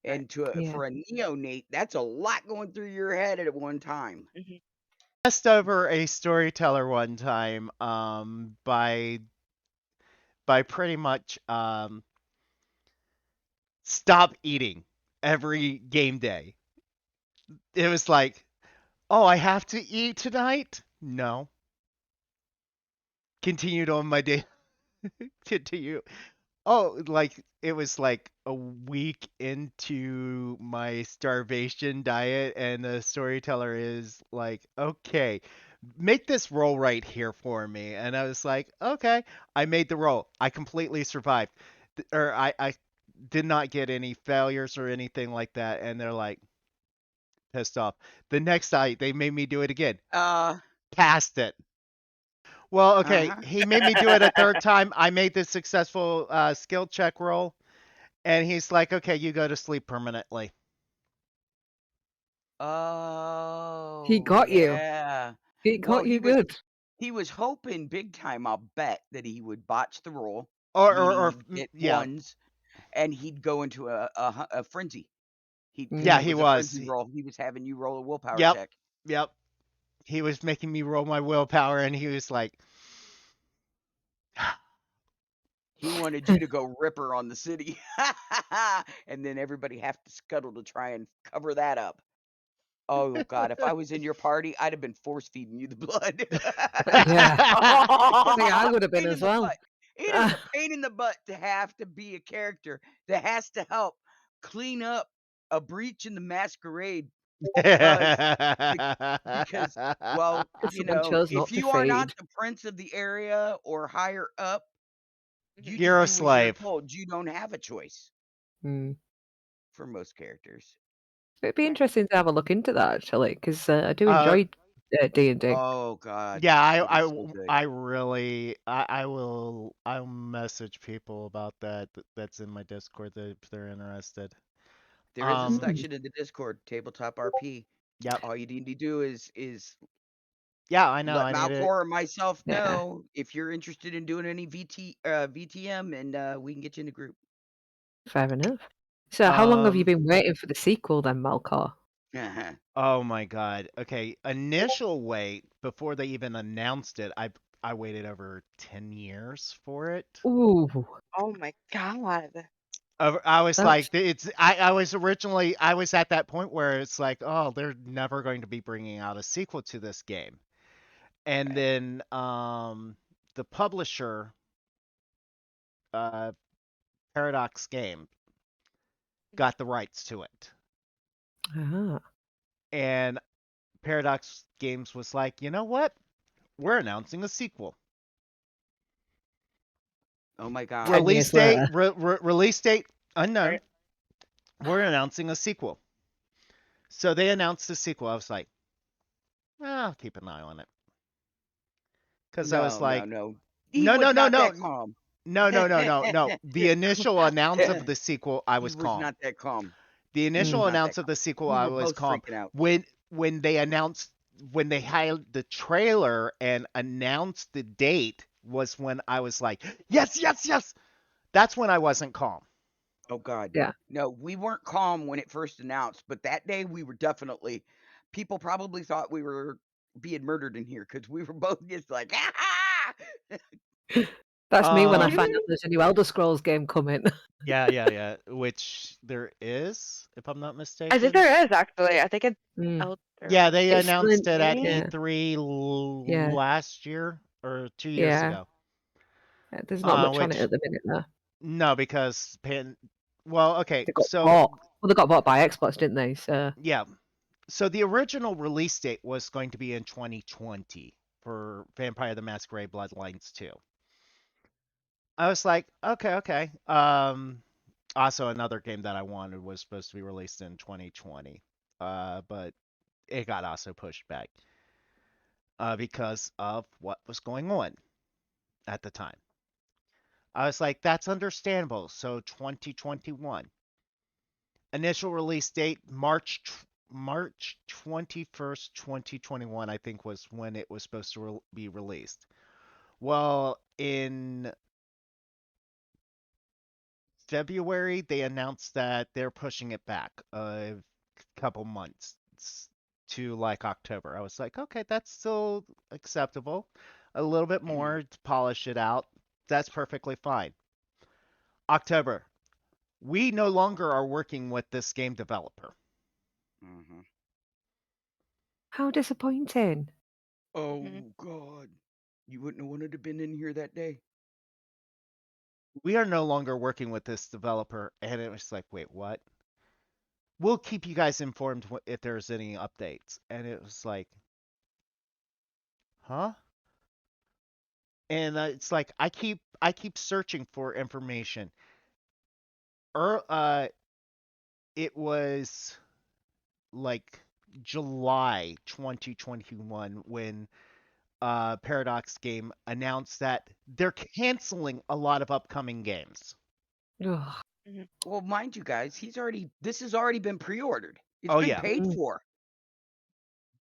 Speaker 4: And for a neonate, that's a lot going through your head at one time.
Speaker 1: Passed over a storyteller one time by pretty much stop eating every game day. It was like, oh, I have to eat tonight? No. Continued on my day. Continue. Oh, like it was like a week into my starvation diet, and the storyteller is like, okay, make this roll right here for me. And I was like, okay. I made the roll. I completely survived. Or I did not get any failures or anything like that. And they're like, pissed off. The next night, they made me do it again. Passed it. Well, okay, he made me do it a 3rd time. I made the successful skill check roll, and he's like, okay, you go to sleep permanently.
Speaker 4: Oh.
Speaker 2: He got you.
Speaker 4: Yeah.
Speaker 2: He got you good.
Speaker 4: He was hoping big time, I'll bet, that he would botch the roll.
Speaker 1: Or
Speaker 4: get
Speaker 1: yeah.
Speaker 4: ones, and he'd go into a frenzy.
Speaker 1: He
Speaker 4: was.
Speaker 1: was.
Speaker 4: A frenzy roll. He was having you roll a willpower
Speaker 1: Yep.
Speaker 4: check.
Speaker 1: Yep. He was making me roll my willpower, and he was like,
Speaker 4: he wanted you to go ripper on the city, and then everybody have to scuttle to try and cover that up. Oh God! If I was in your party, I'd have been force feeding you the blood.
Speaker 2: Yeah. I think I would have been as well.
Speaker 4: It is a pain in the butt to have to be a character that has to help clean up a breach in the masquerade. Because well, you know, if you are not the prince of the area or higher up,
Speaker 1: you're a slave.
Speaker 4: Told you don't have a choice. For most characters.
Speaker 2: It'd be interesting to have a look into that, actually, because I do enjoy D&D.
Speaker 4: Oh God!
Speaker 1: Yeah, I really I'll message people about that. That's in my Discord if they're interested.
Speaker 4: There is a section in the Discord, Tabletop RP.
Speaker 1: Yep.
Speaker 4: All you need to do is
Speaker 1: yeah, I know.
Speaker 4: Let Malcor or myself know if you're interested in doing any VTM, and we can get you in the group.
Speaker 2: Fair enough. So how long have you been waiting for the sequel then, Malcor?
Speaker 1: Oh my God. Okay, initial wait before they even announced it, I waited over 10 years for it.
Speaker 2: Ooh.
Speaker 3: Oh my God.
Speaker 1: I was like, I was at that point where it's like, oh, they're never going to be bringing out a sequel to this game. And then the publisher, Paradox Game, got the rights to it. And Paradox Games was like, you know what? We're announcing a sequel.
Speaker 4: Oh my God!
Speaker 1: Release date unknown. Right. We're announcing a sequel. So they announced the sequel. I was like, I'll keep an eye on it. Because I was like,
Speaker 4: no. He
Speaker 1: No,
Speaker 4: was
Speaker 1: no, no,
Speaker 4: not
Speaker 1: no.
Speaker 4: that calm.
Speaker 1: No. The initial announce of
Speaker 4: He
Speaker 1: the sequel, I was
Speaker 4: was
Speaker 1: calm.
Speaker 4: not that calm.
Speaker 1: The
Speaker 4: He was
Speaker 1: initial
Speaker 4: not that
Speaker 1: announce of
Speaker 4: calm.
Speaker 1: the sequel,
Speaker 4: We
Speaker 1: I
Speaker 4: were
Speaker 1: was
Speaker 4: both
Speaker 1: calm.
Speaker 4: freaking out.
Speaker 1: When they had the trailer and announced the date was when I was like, yes, yes, yes. That's when I wasn't calm.
Speaker 4: Oh God.
Speaker 2: Yeah.
Speaker 4: No, we weren't calm when it first announced, but that day we were definitely. People probably thought we were being murdered in here because we were both just like, ah!
Speaker 2: That's me when I
Speaker 1: Um,
Speaker 2: find out there's a new Elder Scrolls game coming.
Speaker 1: yeah. Which there is, if I'm not
Speaker 3: I
Speaker 1: mistaken.
Speaker 3: think there is actually. I think it's
Speaker 2: Mm.
Speaker 3: Elder.
Speaker 1: Yeah, they
Speaker 2: It's
Speaker 1: announced it at
Speaker 2: yeah.
Speaker 1: E3
Speaker 2: Yeah.
Speaker 1: last year or 2 years
Speaker 2: Yeah.
Speaker 1: ago.
Speaker 2: There's not much on
Speaker 1: Which
Speaker 2: it at the minute, though.
Speaker 1: no, because well, okay,
Speaker 2: They got
Speaker 1: so
Speaker 2: bought. Well, they got bought by Xbox, didn't they? So
Speaker 1: yeah. So the original release date was going to be in 2020 for Vampire the Masquerade Bloodlines 2. I was like, okay. Also another game that I wanted was supposed to be released in 2020. But it got also pushed back because of what was going on at the time. I was like, that's understandable. So 2021. Initial release date March 21st, 2021, I think was when it was supposed to be released. Well, in February, they announced that they're pushing it back a couple months to like October. I was like, okay, that's still acceptable. A little bit more to polish it out. That's perfectly fine. October. We no longer are working with this game developer.
Speaker 4: Mm-hmm.
Speaker 2: how disappointing.
Speaker 4: Oh God. You wouldn't have wanted to been in here that day.
Speaker 1: We are no longer working with this developer. And it was like, wait, what? We'll keep you guys informed if there's any updates. And it was like, huh? And it's like I keep searching for information. It was like July 2021 when Paradox Game announced that they're canceling a lot of upcoming games.
Speaker 2: Ugh.
Speaker 4: Well, mind you guys, this has already been pre-ordered. It's
Speaker 1: Oh
Speaker 4: been
Speaker 1: yeah.
Speaker 4: paid
Speaker 2: Mm.
Speaker 4: for.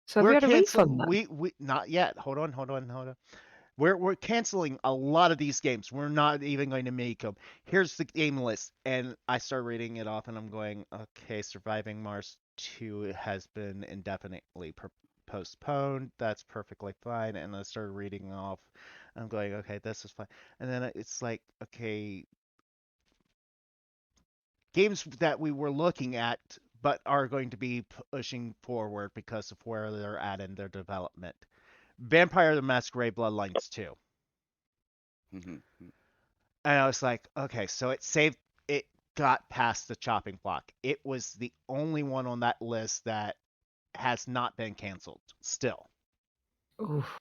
Speaker 2: So have
Speaker 1: We're
Speaker 2: you had a refund
Speaker 1: canceling.
Speaker 2: then?
Speaker 1: We not yet. Hold on. We're canceling a lot of these games. We're not even going to make them. Here's the game list, and I start reading it off, and I'm going, okay, Surviving Mars 2 has been indefinitely postponed. That's perfectly fine. And I started reading off. I'm going, okay, this is fine. And then it's like, okay, games that we were looking at, but are going to be pushing forward because of where they're at in their development. Vampire the Masquerade Bloodlines 2.
Speaker 4: Mm-hmm.
Speaker 1: And I was like, okay, so it got past the chopping block. It was the only one on that list that has not been canceled still.
Speaker 2: Oof.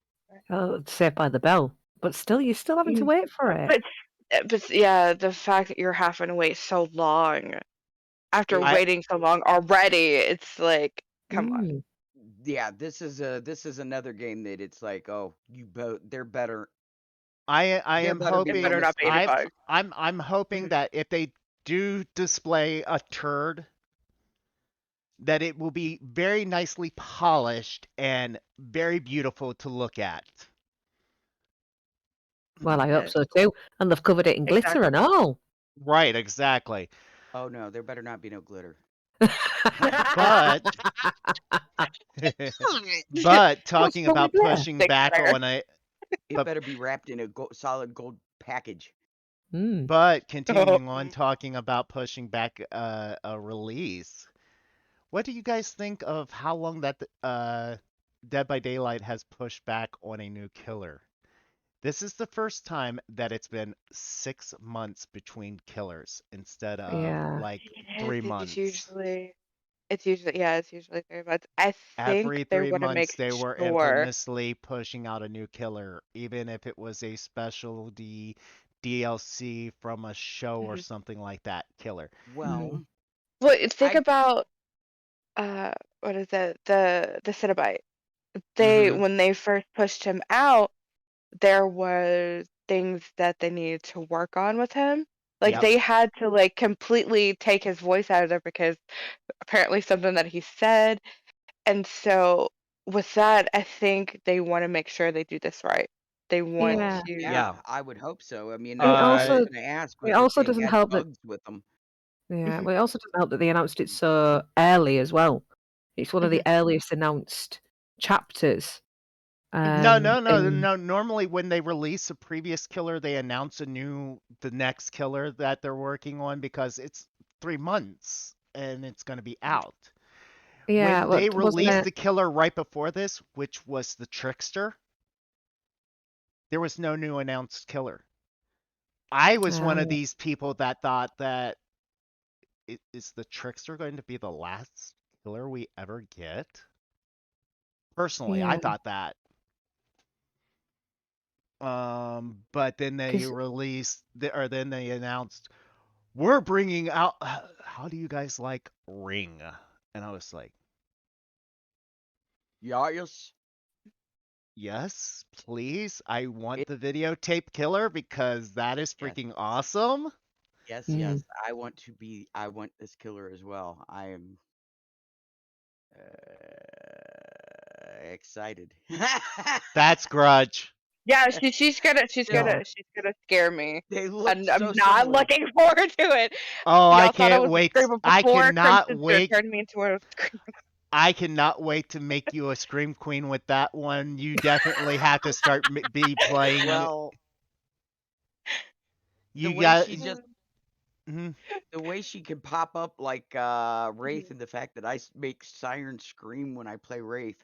Speaker 2: Oh, Saved by the Bell. But still, you're still having to wait for it.
Speaker 3: But yeah, the fact that you're having to wait so long after waiting so long already, it's like, come on.
Speaker 4: Yeah, this is another game that it's like, oh, they're better.
Speaker 1: I
Speaker 4: There
Speaker 1: am
Speaker 4: better be
Speaker 1: hoping
Speaker 3: better not be 85.
Speaker 1: I'm hoping that if they do display a turd, that it will be very nicely polished and very beautiful to look at.
Speaker 2: Well, I hope so too. And they've covered it in glitter and all.
Speaker 1: Right, exactly.
Speaker 4: Oh no, there better not be no glitter.
Speaker 1: But but talking
Speaker 2: wrong
Speaker 1: about
Speaker 2: with glitter?
Speaker 1: pushing back on a
Speaker 4: It better be wrapped in a solid gold package.
Speaker 1: but continuing on talking about pushing back a release. What do you guys think of how long that Dead by Daylight has pushed back on a new killer? This is the first time that it's been 6 months between killers instead of like 3 months.
Speaker 3: It's usually 3 months. I
Speaker 1: Every
Speaker 3: think they
Speaker 1: 3
Speaker 3: want to
Speaker 1: months
Speaker 3: make
Speaker 1: they were
Speaker 3: sure.
Speaker 1: infamously pushing out a new killer, even if it was a specialty DLC from a show or something like that killer.
Speaker 4: Well,
Speaker 3: Think about what is it? The Cenobite. When they first pushed him out, there was things that they needed to work on with him. Like
Speaker 1: Yep.
Speaker 3: they had to like completely take his voice out of there because apparently something that he said. And so with that, I think they want to make sure they do this right. They want
Speaker 2: Yeah.
Speaker 3: to.
Speaker 4: Yeah, I would hope so. I mean,
Speaker 2: It
Speaker 4: that's what I was
Speaker 2: also
Speaker 4: gonna ask
Speaker 2: it
Speaker 4: was if
Speaker 2: also
Speaker 4: they
Speaker 2: doesn't
Speaker 4: had
Speaker 2: help that
Speaker 4: bugs with them.
Speaker 2: yeah,
Speaker 3: Mhm,
Speaker 2: well, it also doesn't help that they announced it so early as well. It's one of the
Speaker 3: mhm.
Speaker 2: earliest announced chapters.
Speaker 1: No, no, no,
Speaker 2: In
Speaker 1: no. Normally, when they release a previous killer, they announce the next killer that they're working on because it's 3 months and it's going to be out.
Speaker 2: yeah,
Speaker 1: When they
Speaker 2: wasn't
Speaker 1: released
Speaker 2: it?
Speaker 1: the killer right before this, which was the Trickster, there was no new announced killer. I was one of these people that thought that is the Trickster going to be the last killer we ever get? Personally, I
Speaker 2: Yeah,
Speaker 1: thought that. But then they
Speaker 2: because
Speaker 1: then they announced we're bringing out. How do you guys like Ring? And I was like,
Speaker 4: Yes.
Speaker 1: yes, please. I want
Speaker 4: It,
Speaker 1: the videotape killer because that is
Speaker 4: yes.
Speaker 1: freaking awesome.
Speaker 4: Yes,
Speaker 2: Mm.
Speaker 4: yes. I want this killer as well. I am excited.
Speaker 1: That's Grudge.
Speaker 3: Yeah, she's gonna
Speaker 2: yeah,
Speaker 3: scare me,
Speaker 4: They look
Speaker 3: and I'm
Speaker 4: so
Speaker 3: not
Speaker 4: similar.
Speaker 3: looking forward to it.
Speaker 1: Oh, I
Speaker 3: Y'all thought I
Speaker 1: can't
Speaker 3: was a
Speaker 1: wait.
Speaker 3: screamer
Speaker 1: I
Speaker 3: before
Speaker 1: cannot
Speaker 3: Crimson Spirit
Speaker 1: wait.
Speaker 3: turned me into a screamer.
Speaker 1: I cannot wait to make you a Scream Queen with that one. You definitely have to start be playing.
Speaker 4: Well, the
Speaker 1: You
Speaker 4: way
Speaker 1: got.
Speaker 4: she just
Speaker 1: Mhm.
Speaker 4: the way she can pop up like Wraith, and the fact that make Siren scream when I play Wraith.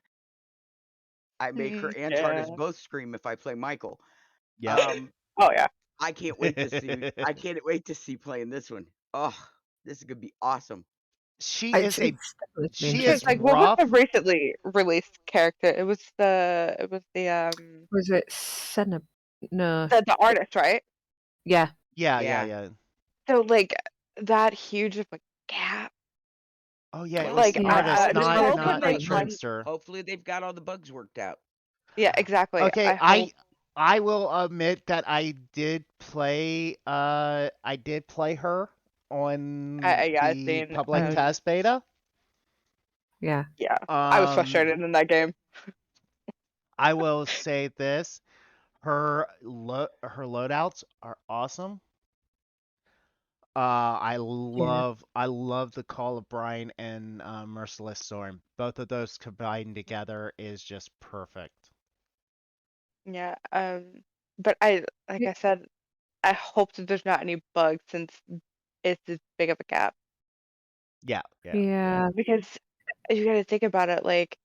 Speaker 4: I make her and
Speaker 3: Yeah.
Speaker 4: TARDIS both scream if I play Michael.
Speaker 1: Yep.
Speaker 4: Um,
Speaker 3: Oh yeah.
Speaker 4: I can't wait to see. I can't wait to see playing this one. Oh, this is gonna be awesome.
Speaker 1: She is a.
Speaker 2: it's definitely be
Speaker 1: She
Speaker 3: Because
Speaker 1: is
Speaker 2: interesting.
Speaker 3: like, what was
Speaker 1: rough.
Speaker 3: the recently released character? It was
Speaker 2: Was it Senna? No,
Speaker 3: the artist, right?
Speaker 2: yeah,
Speaker 1: Yeah, yeah,
Speaker 4: Yeah.
Speaker 1: yeah.
Speaker 3: So like that huge of a gap.
Speaker 1: Oh yeah, it was
Speaker 4: Well,
Speaker 1: the
Speaker 3: Like
Speaker 2: yeah.
Speaker 1: artist,
Speaker 2: It was
Speaker 3: just
Speaker 1: not
Speaker 2: very
Speaker 3: hope
Speaker 1: not
Speaker 3: when
Speaker 1: the
Speaker 3: they
Speaker 2: frustrating.
Speaker 1: trickster.
Speaker 4: hopefully they've got all the bugs worked out.
Speaker 3: yeah, exactly.
Speaker 1: Okay,
Speaker 3: I hope.
Speaker 1: I will admit that I did play her on
Speaker 3: Yeah, I've
Speaker 1: the
Speaker 3: seen.
Speaker 1: public test beta.
Speaker 2: Yeah,
Speaker 3: Yeah, I was
Speaker 1: Um
Speaker 3: frustrated in that game.
Speaker 1: I will say this, her loadouts are awesome.
Speaker 2: yeah,
Speaker 1: I love the Call of Brine and Merciless Storm. Both of those combined together is just perfect.
Speaker 3: Yeah. But like I said, I hope that there's not any bugs since it's this big of a gap.
Speaker 1: Yeah, yeah, yeah.
Speaker 2: yeah,
Speaker 3: Because you got to think about it, like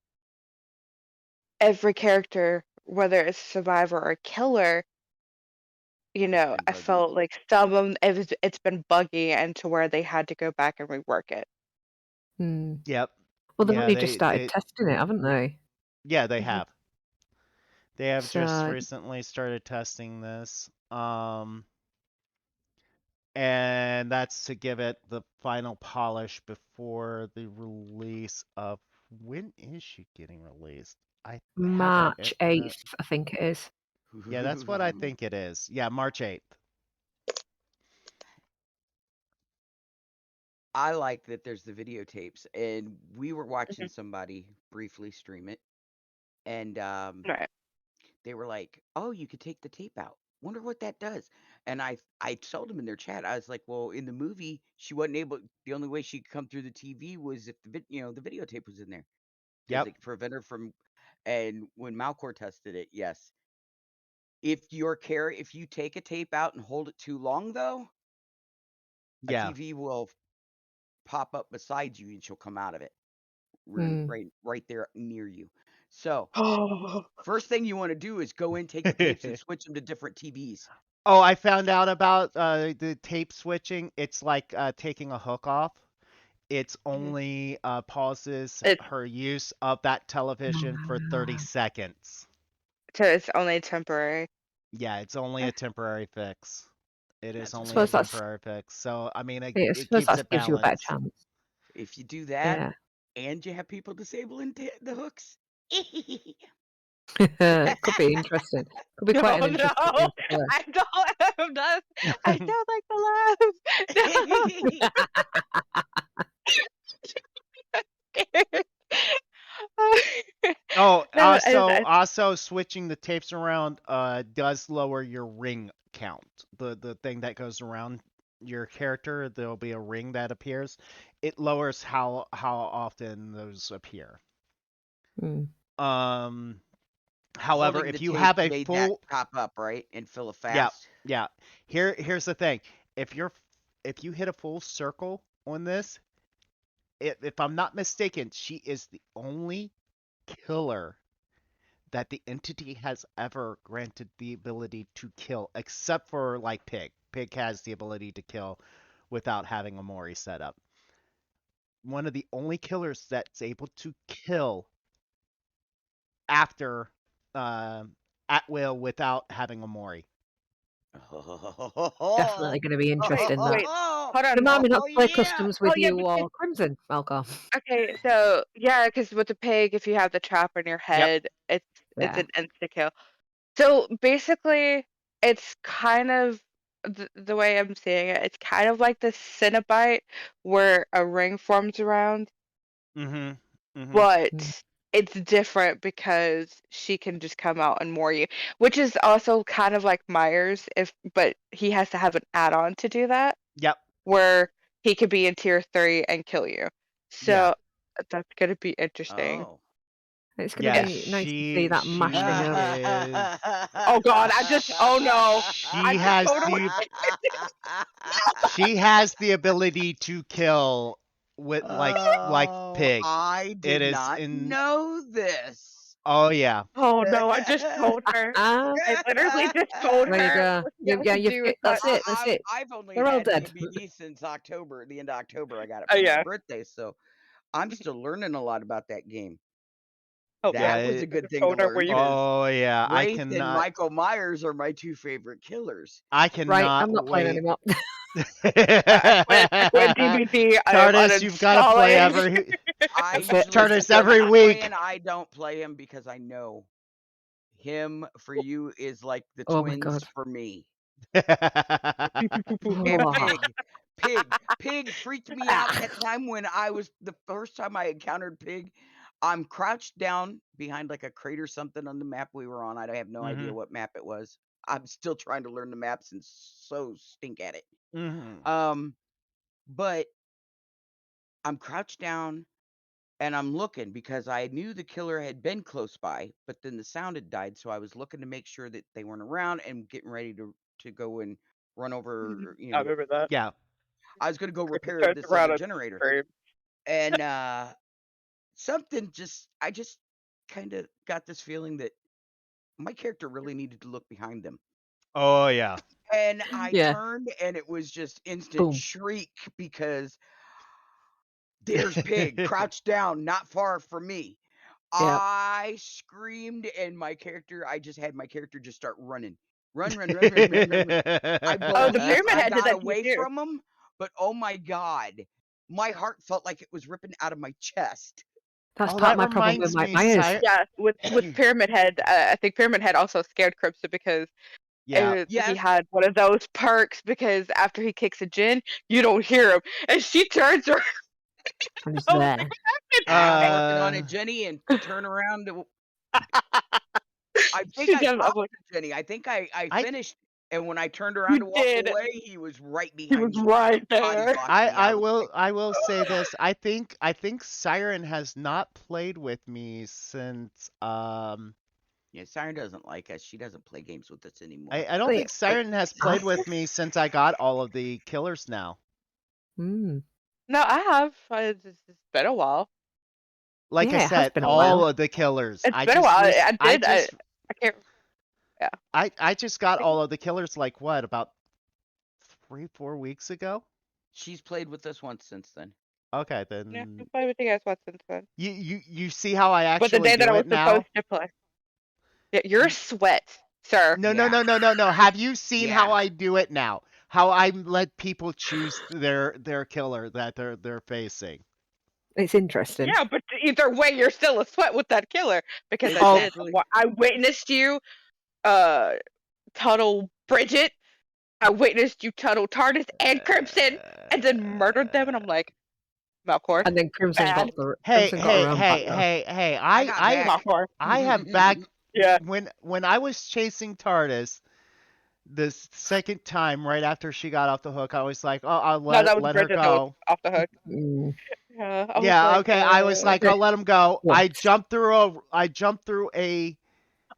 Speaker 3: every character, whether it's survivor or killer,
Speaker 4: It's been
Speaker 3: I
Speaker 4: buggy.
Speaker 3: felt like some of them it's been buggy and to where they had to go back and rework it.
Speaker 2: mm.
Speaker 1: Yep.
Speaker 2: Well, they've
Speaker 1: Yeah,
Speaker 2: only just started testing it, haven't they?
Speaker 1: yeah, they
Speaker 3: Mhm.
Speaker 1: have. They have just
Speaker 2: So
Speaker 1: recently started testing this. And that's to give it the final polish before the release of when is she getting released? I have that
Speaker 2: March 8th, I think it is.
Speaker 1: yeah, that's what I think it is. Yeah, March 8th.
Speaker 4: I like that there's the videotapes, and we were watching
Speaker 3: Mhm.
Speaker 4: somebody briefly stream it, and
Speaker 3: Right.
Speaker 4: they were like, "Oh, you could take the tape out. Wonder what that does." And I told them in their chat, I was like, "Well, in the movie, she wasn't able. The only way she could come through the TV was if the videotape was in there, because
Speaker 1: Yep.
Speaker 4: it prevent her from." And when Malcor tested it, yes, if you take a tape out and hold it too long, though, a
Speaker 1: Yeah.
Speaker 4: TV will pop up beside you, and she'll come out of it
Speaker 2: Mm.
Speaker 4: right there near you. So
Speaker 3: Oh.
Speaker 4: first thing you want to do is go in, take the tapes, and switch them to different TVs.
Speaker 1: Oh, I found out about the tape switching. It's like taking a hook off. It's
Speaker 3: Mhm.
Speaker 1: only pauses
Speaker 3: It's
Speaker 1: her use of that television for 30 seconds.
Speaker 3: so it's only temporary.
Speaker 1: Yeah, it's only a temporary fix. It is
Speaker 4: That's
Speaker 2: I
Speaker 4: what
Speaker 1: only
Speaker 4: they
Speaker 1: a
Speaker 2: suppose
Speaker 4: do.
Speaker 2: that's
Speaker 1: temporary fix. So, I mean,
Speaker 2: yeah, I
Speaker 1: it
Speaker 2: suppose
Speaker 1: keeps
Speaker 2: that
Speaker 1: it
Speaker 2: gives you a better
Speaker 1: balanced.
Speaker 2: chance.
Speaker 4: If you do that
Speaker 2: Yeah.
Speaker 4: and you have people disabling the hooks,
Speaker 2: Could be interesting. Could be quite an interesting
Speaker 3: no,
Speaker 2: game to play.
Speaker 3: I don't like the laugh. No.
Speaker 1: Oh,
Speaker 3: No,
Speaker 1: also switching the tapes around does lower your ring count. The thing that goes around your character, there'll be a ring that appears. It lowers how often those appear.
Speaker 2: Hmm.
Speaker 1: However,
Speaker 4: Holding
Speaker 1: if
Speaker 4: the
Speaker 1: you
Speaker 4: tape
Speaker 1: have a
Speaker 4: made
Speaker 1: full
Speaker 4: that pop up, right, and fill it
Speaker 1: yeah,
Speaker 4: fast.
Speaker 1: yeah. Here's the thing. If you hit a full circle on this, if I'm not mistaken, she is the only killer that the entity has ever granted the ability to kill, except for like Pig. Pig has the ability to kill without having a Mori set up. One of the only killers that's able to kill after at will without having a Mori.
Speaker 2: Definitely going to be interesting.
Speaker 3: wait,
Speaker 2: That.
Speaker 3: hold on.
Speaker 2: Remind me not to play
Speaker 4: yeah.
Speaker 2: customs with you
Speaker 3: because,
Speaker 2: or Crimson, Malcolm.
Speaker 3: okay, so yeah, because with the pig, if you have the trap on your head, it's
Speaker 2: Yeah.
Speaker 3: an insta kill. So basically, it's kind of the way I'm seeing it. It's kind of like the Cenobite, where a ring forms around, but it's different because she can just come out and more you, which is also kind of like Myers, but he has to have an add-on to do that.
Speaker 1: Yep.
Speaker 3: Where he could be in tier 3 and kill you. So that's gonna be interesting.
Speaker 4: Oh.
Speaker 2: It's going to be nice to see that mashing of.
Speaker 3: Oh God! oh no!
Speaker 1: She has she has the ability to kill with like Pig.
Speaker 4: I did
Speaker 1: It is
Speaker 4: not know this.
Speaker 1: Oh yeah.
Speaker 3: Oh no! I just told her. I literally just told
Speaker 2: There you
Speaker 3: her.
Speaker 2: go. Yeah, that's it. That's it.
Speaker 4: I've only
Speaker 2: They're all
Speaker 4: had
Speaker 2: dead.
Speaker 4: DbD since October, the end of October. I got it
Speaker 3: Oh,
Speaker 4: for
Speaker 3: yeah.
Speaker 4: my birthday, so I'm still learning a lot about that game.
Speaker 3: Oh,
Speaker 4: That
Speaker 3: yeah.
Speaker 4: was a good thing
Speaker 3: told
Speaker 4: to
Speaker 3: her
Speaker 4: learn.
Speaker 3: where you-
Speaker 4: because
Speaker 1: Oh yeah. I
Speaker 4: Wraith and
Speaker 1: cannot.
Speaker 4: Michael Myers are my two favorite killers.
Speaker 1: I cannot
Speaker 2: Right, I'm not playing
Speaker 1: wait.
Speaker 2: anymore.
Speaker 3: I quit DbD.
Speaker 1: TARDIS, you've got to play every.
Speaker 4: I
Speaker 2: That's it.
Speaker 4: usually
Speaker 1: TARDIS
Speaker 4: say I'm
Speaker 1: every
Speaker 4: not
Speaker 1: week.
Speaker 4: playing, I don't play him because I know him for you is like the
Speaker 2: Oh my
Speaker 4: twins
Speaker 2: God.
Speaker 4: for me.
Speaker 2: Oh.
Speaker 4: And Pig freaked me out that time when the first time I encountered Pig. I'm crouched down behind like a crate or something on the map we were on. I have no idea what map it was. I'm still trying to learn the maps and so stink at it. But I'm crouched down and I'm looking because I knew the killer had been close by, but then the sound had died, so I was looking to make sure that they weren't around and getting ready to go and run over.
Speaker 3: I remember that.
Speaker 1: Yeah.
Speaker 4: I was gonna go repair
Speaker 3: turns
Speaker 4: this
Speaker 3: around
Speaker 4: other
Speaker 3: and
Speaker 4: generator,
Speaker 3: screams.
Speaker 4: and I just kind of got this feeling that my character really needed to look behind them.
Speaker 1: Oh yeah.
Speaker 4: And I
Speaker 2: Yeah.
Speaker 4: turned, and it was just instant
Speaker 2: Boom.
Speaker 4: shriek because there's Pig crouched down, not far from me.
Speaker 2: Yep.
Speaker 4: I screamed, and I just had my character just start running. Run. I
Speaker 3: Oh, the pyramid
Speaker 4: I
Speaker 3: head did
Speaker 4: got
Speaker 3: that to
Speaker 4: away
Speaker 3: you too.
Speaker 4: from him, but oh my God, my heart felt like it was ripping out of my chest.
Speaker 2: That's
Speaker 1: Oh,
Speaker 2: part of
Speaker 1: that
Speaker 2: my problem with
Speaker 1: reminds
Speaker 2: Mike
Speaker 1: me,
Speaker 2: Myers.
Speaker 1: Sire-
Speaker 3: Yeah, with Pyramid Head, I think Pyramid Head also scared Crypto because
Speaker 1: Yeah.
Speaker 3: he
Speaker 4: Yes.
Speaker 3: had one of those perks because after he kicks a Jin, you don't hear him, and she turns around.
Speaker 2: I'm just
Speaker 3: Oh,
Speaker 2: there.
Speaker 4: I'm working on it, Jenny, and turn around. I think I talked to Jenny. I think I finished, and when I turned around to walk away, he was right
Speaker 3: He
Speaker 4: behind
Speaker 3: was
Speaker 4: me.
Speaker 3: right there.
Speaker 1: I will say this. I think Siren has not played with me since
Speaker 4: Yeah, Siren doesn't like us. She doesn't play games with us anymore.
Speaker 1: I don't think Siren has played with me since I got all of the killers now.
Speaker 2: Mm.
Speaker 3: No, I have. It's been a while.
Speaker 1: Like
Speaker 2: Yeah,
Speaker 1: I
Speaker 2: it has
Speaker 1: said,
Speaker 2: been a
Speaker 1: all
Speaker 2: while.
Speaker 1: of the killers.
Speaker 3: It's been a while. I can't. Yeah.
Speaker 1: I just got all of the killers like what, about 3-4 weeks ago?
Speaker 4: She's played with us once since then.
Speaker 1: Okay, then.
Speaker 3: Yeah, I've played with you guys once since then.
Speaker 1: You see how I actually
Speaker 3: But the day that I was
Speaker 1: do it now?
Speaker 3: supposed to play. Yeah, you're a sweat, sir.
Speaker 1: No. Have you seen how I do it now? How I let people choose their killer that they're facing?
Speaker 2: It's interesting.
Speaker 3: Yeah, but either way, you're still a sweat with that killer because
Speaker 4: Exactly.
Speaker 3: I witnessed you tunnel Bridget. I witnessed you tunnel TARDIS and Crimson, and then murdered them. And I'm like, Malcor,
Speaker 2: And then Crimson
Speaker 3: bad.
Speaker 2: got her own back though.
Speaker 1: Hey!
Speaker 4: I got back.
Speaker 3: Malcor.
Speaker 1: I have back
Speaker 3: Yeah.
Speaker 1: when I was chasing TARDIS the second time right after she got off the hook. I was like, oh, I'll
Speaker 3: No, that was
Speaker 1: let her
Speaker 3: Bridget that was
Speaker 1: go.
Speaker 3: off the hook.
Speaker 2: Mm.
Speaker 3: Yeah. I was
Speaker 1: Yeah,
Speaker 3: like,
Speaker 1: okay. I was like, I'll let him go.
Speaker 2: What?
Speaker 1: I jumped through a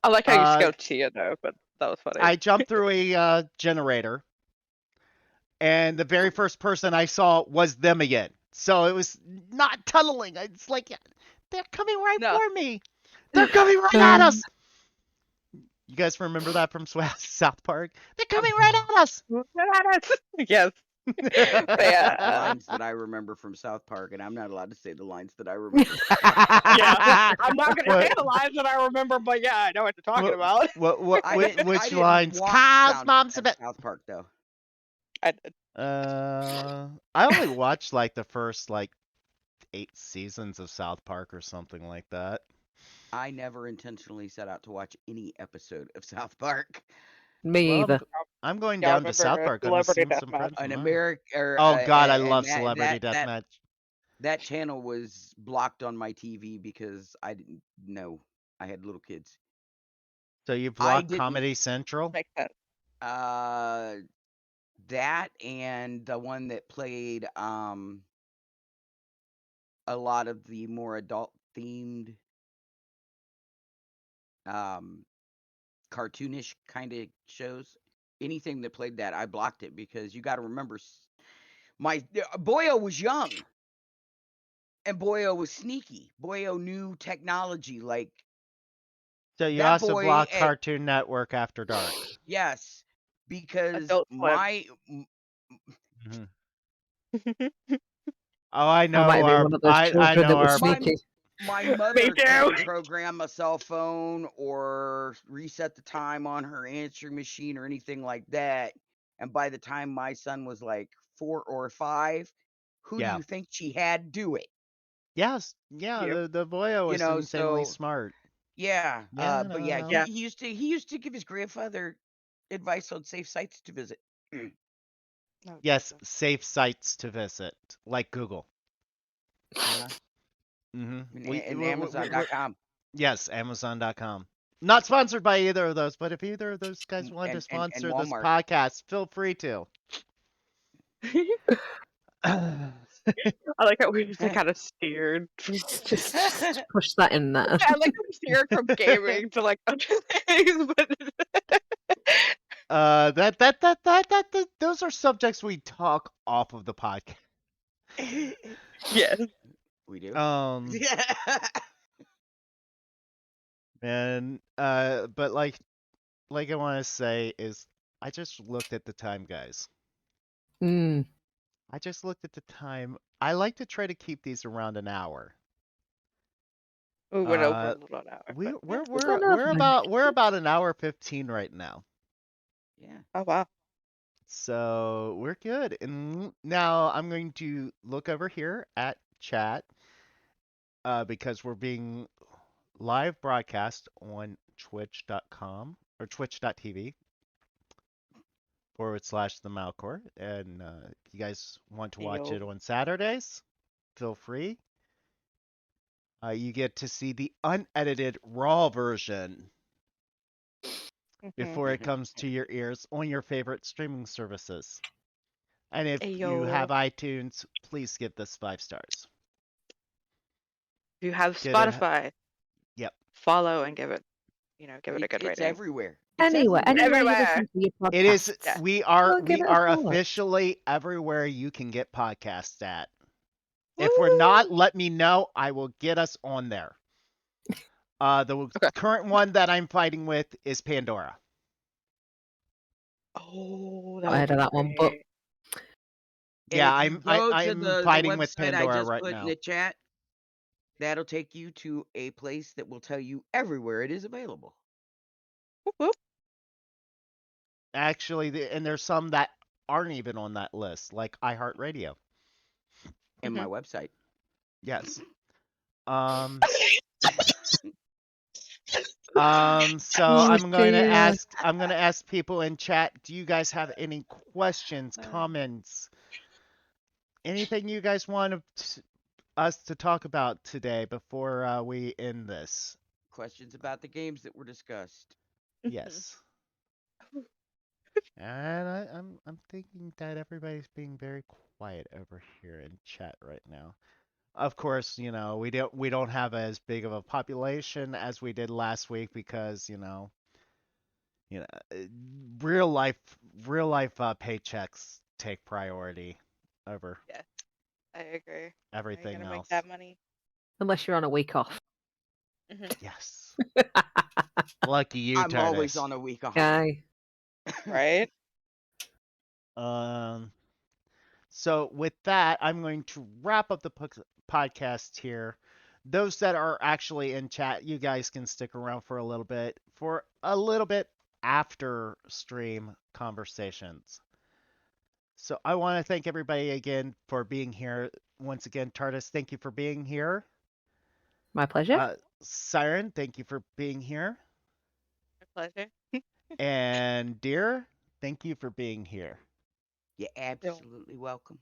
Speaker 3: I like how you scoped Tia though, but that was funny.
Speaker 1: I jumped through a generator, and the very first person I saw was them again. So it was not tunneling. It's like they're coming right for me. They're coming right at us. You guys remember that from South Park? They're coming right at us.
Speaker 3: Yes.
Speaker 4: The lines that I remember from South Park, and I'm not allowed to say the lines that I remember.
Speaker 3: Yeah, I'm not gonna say the lines that I remember, but yeah, I know what you're talking about.
Speaker 1: Which lines? Cause mom's a bit.
Speaker 4: South Park though.
Speaker 3: I did.
Speaker 1: I only watched like the first 8 seasons of South Park or something like that.
Speaker 4: I never intentionally set out to watch any episode of South Park.
Speaker 2: Me either.
Speaker 1: I'm going down to South Park. I'm
Speaker 3: Celebrity
Speaker 1: seeing some friends.
Speaker 4: An American.
Speaker 1: Oh God, I love Celebrity Deathmatch.
Speaker 4: That channel was blocked on my TV because I didn't know I had little kids.
Speaker 1: So you blocked Comedy Central?
Speaker 3: Makes sense.
Speaker 4: That and the one that played a lot of the more adult themed cartoonish kind of shows. Anything that played that, I blocked it because you got to remember, my Boyo was young, and Boyo was sneaky. Boyo knew technology, like.
Speaker 1: So you also blocked Cartoon Network After Dark.
Speaker 4: Yes, because my.
Speaker 1: Oh, I know.
Speaker 2: I know our.
Speaker 4: My mother couldn't program a cell phone or reset the time on her answering machine or anything like that. And by the time my son was like 4 or 5, who do you think she had do it?
Speaker 1: Yes, yeah, the Boyo was insanely smart.
Speaker 4: Yeah, but yeah, he used to give his grandfather advice on safe sites to visit.
Speaker 1: Yes, safe sites to visit, like Google.
Speaker 4: Yeah.
Speaker 1: Mm-hmm.
Speaker 4: And Amazon.com.
Speaker 1: Yes, Amazon.com. Not sponsored by either of those, but if either of those guys want to sponsor this podcast, feel free to.
Speaker 3: I like how we just kind of steered.
Speaker 2: Just push that in there.
Speaker 3: Yeah, I like how we steered from gaming to like other things, but
Speaker 1: those are subjects we talk off of the podcast.
Speaker 3: Yes,
Speaker 4: we do.
Speaker 1: And but like I want to say is I just looked at the time, guys. I just looked at the time. I like to try to keep these around an hour.
Speaker 3: We went over a little an hour.
Speaker 1: We're about an hour 15 right now.
Speaker 4: Yeah.
Speaker 3: Oh wow.
Speaker 1: So we're good. And now I'm going to look over here at chat because we're being live broadcast on twitch.com or twitch.tv /𝗏𝗏𝗀. And if you guys want to watch it on Saturdays, feel free. You get to see the unedited raw version before it comes to your ears on your favorite streaming services. And if you have iTunes, please give this 5 stars.
Speaker 3: If you have Spotify, follow and give it a good rating.
Speaker 4: It's everywhere.
Speaker 2: Anywhere.
Speaker 1: It is. We are officially everywhere you can get podcasts at. If we're not, let me know. I will get us on there. The current one that I'm fighting with is Pandora.
Speaker 3: Oh,
Speaker 2: I heard of that one, but
Speaker 1: yeah, I'm fighting with Pandora
Speaker 4: I just
Speaker 1: right
Speaker 4: put
Speaker 1: now.
Speaker 4: In the chat, that'll take you to a place that will tell you everywhere it is available.
Speaker 3: Whoop.
Speaker 1: Actually, and there's some that aren't even on that list, like iHeartRadio.
Speaker 4: And my website.
Speaker 1: Yes. So
Speaker 2: Oh,
Speaker 1: I'm going to
Speaker 2: dear.
Speaker 1: ask people in chat, do you guys have any questions, comments, anything you guys want us to talk about today before we end this?
Speaker 4: Questions about the games that were discussed.
Speaker 1: Yes. And I'm thinking that everybody's being very quiet over here in chat right now. Of course, we don't have as big of a population as we did last week because, you know, uh, real life paychecks take priority over
Speaker 3: Yeah, I agree. I
Speaker 1: everything
Speaker 3: gotta make
Speaker 1: else.
Speaker 3: that money.
Speaker 2: Unless you're on a week off.
Speaker 1: Yes. Lucky you,
Speaker 4: I'm always
Speaker 1: TARDIS.
Speaker 4: on a week off.
Speaker 2: Aye.
Speaker 3: Right?
Speaker 1: So with that, I'm going to wrap up the podcast here. Those that are actually in chat, you guys can stick around for a little bit after stream conversations. So I want to thank everybody again for being here. Once again, TARDIS, thank you for being here.
Speaker 2: My pleasure.
Speaker 1: Siren, thank you for being here.
Speaker 3: My pleasure.
Speaker 1: And Dear, thank you for being here.
Speaker 4: You're absolutely welcome.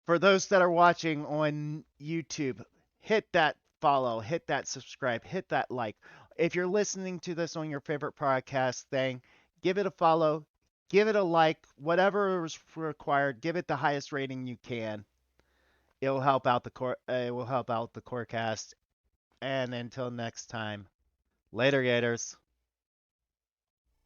Speaker 1: For those that are watching on YouTube, hit that follow, hit that subscribe, hit that like. If you're listening to this on your favorite podcast thing, give it a follow, give it a like, whatever is required. Give it the highest rating you can. It will help out the KoreCast. And until next time, later, Gators.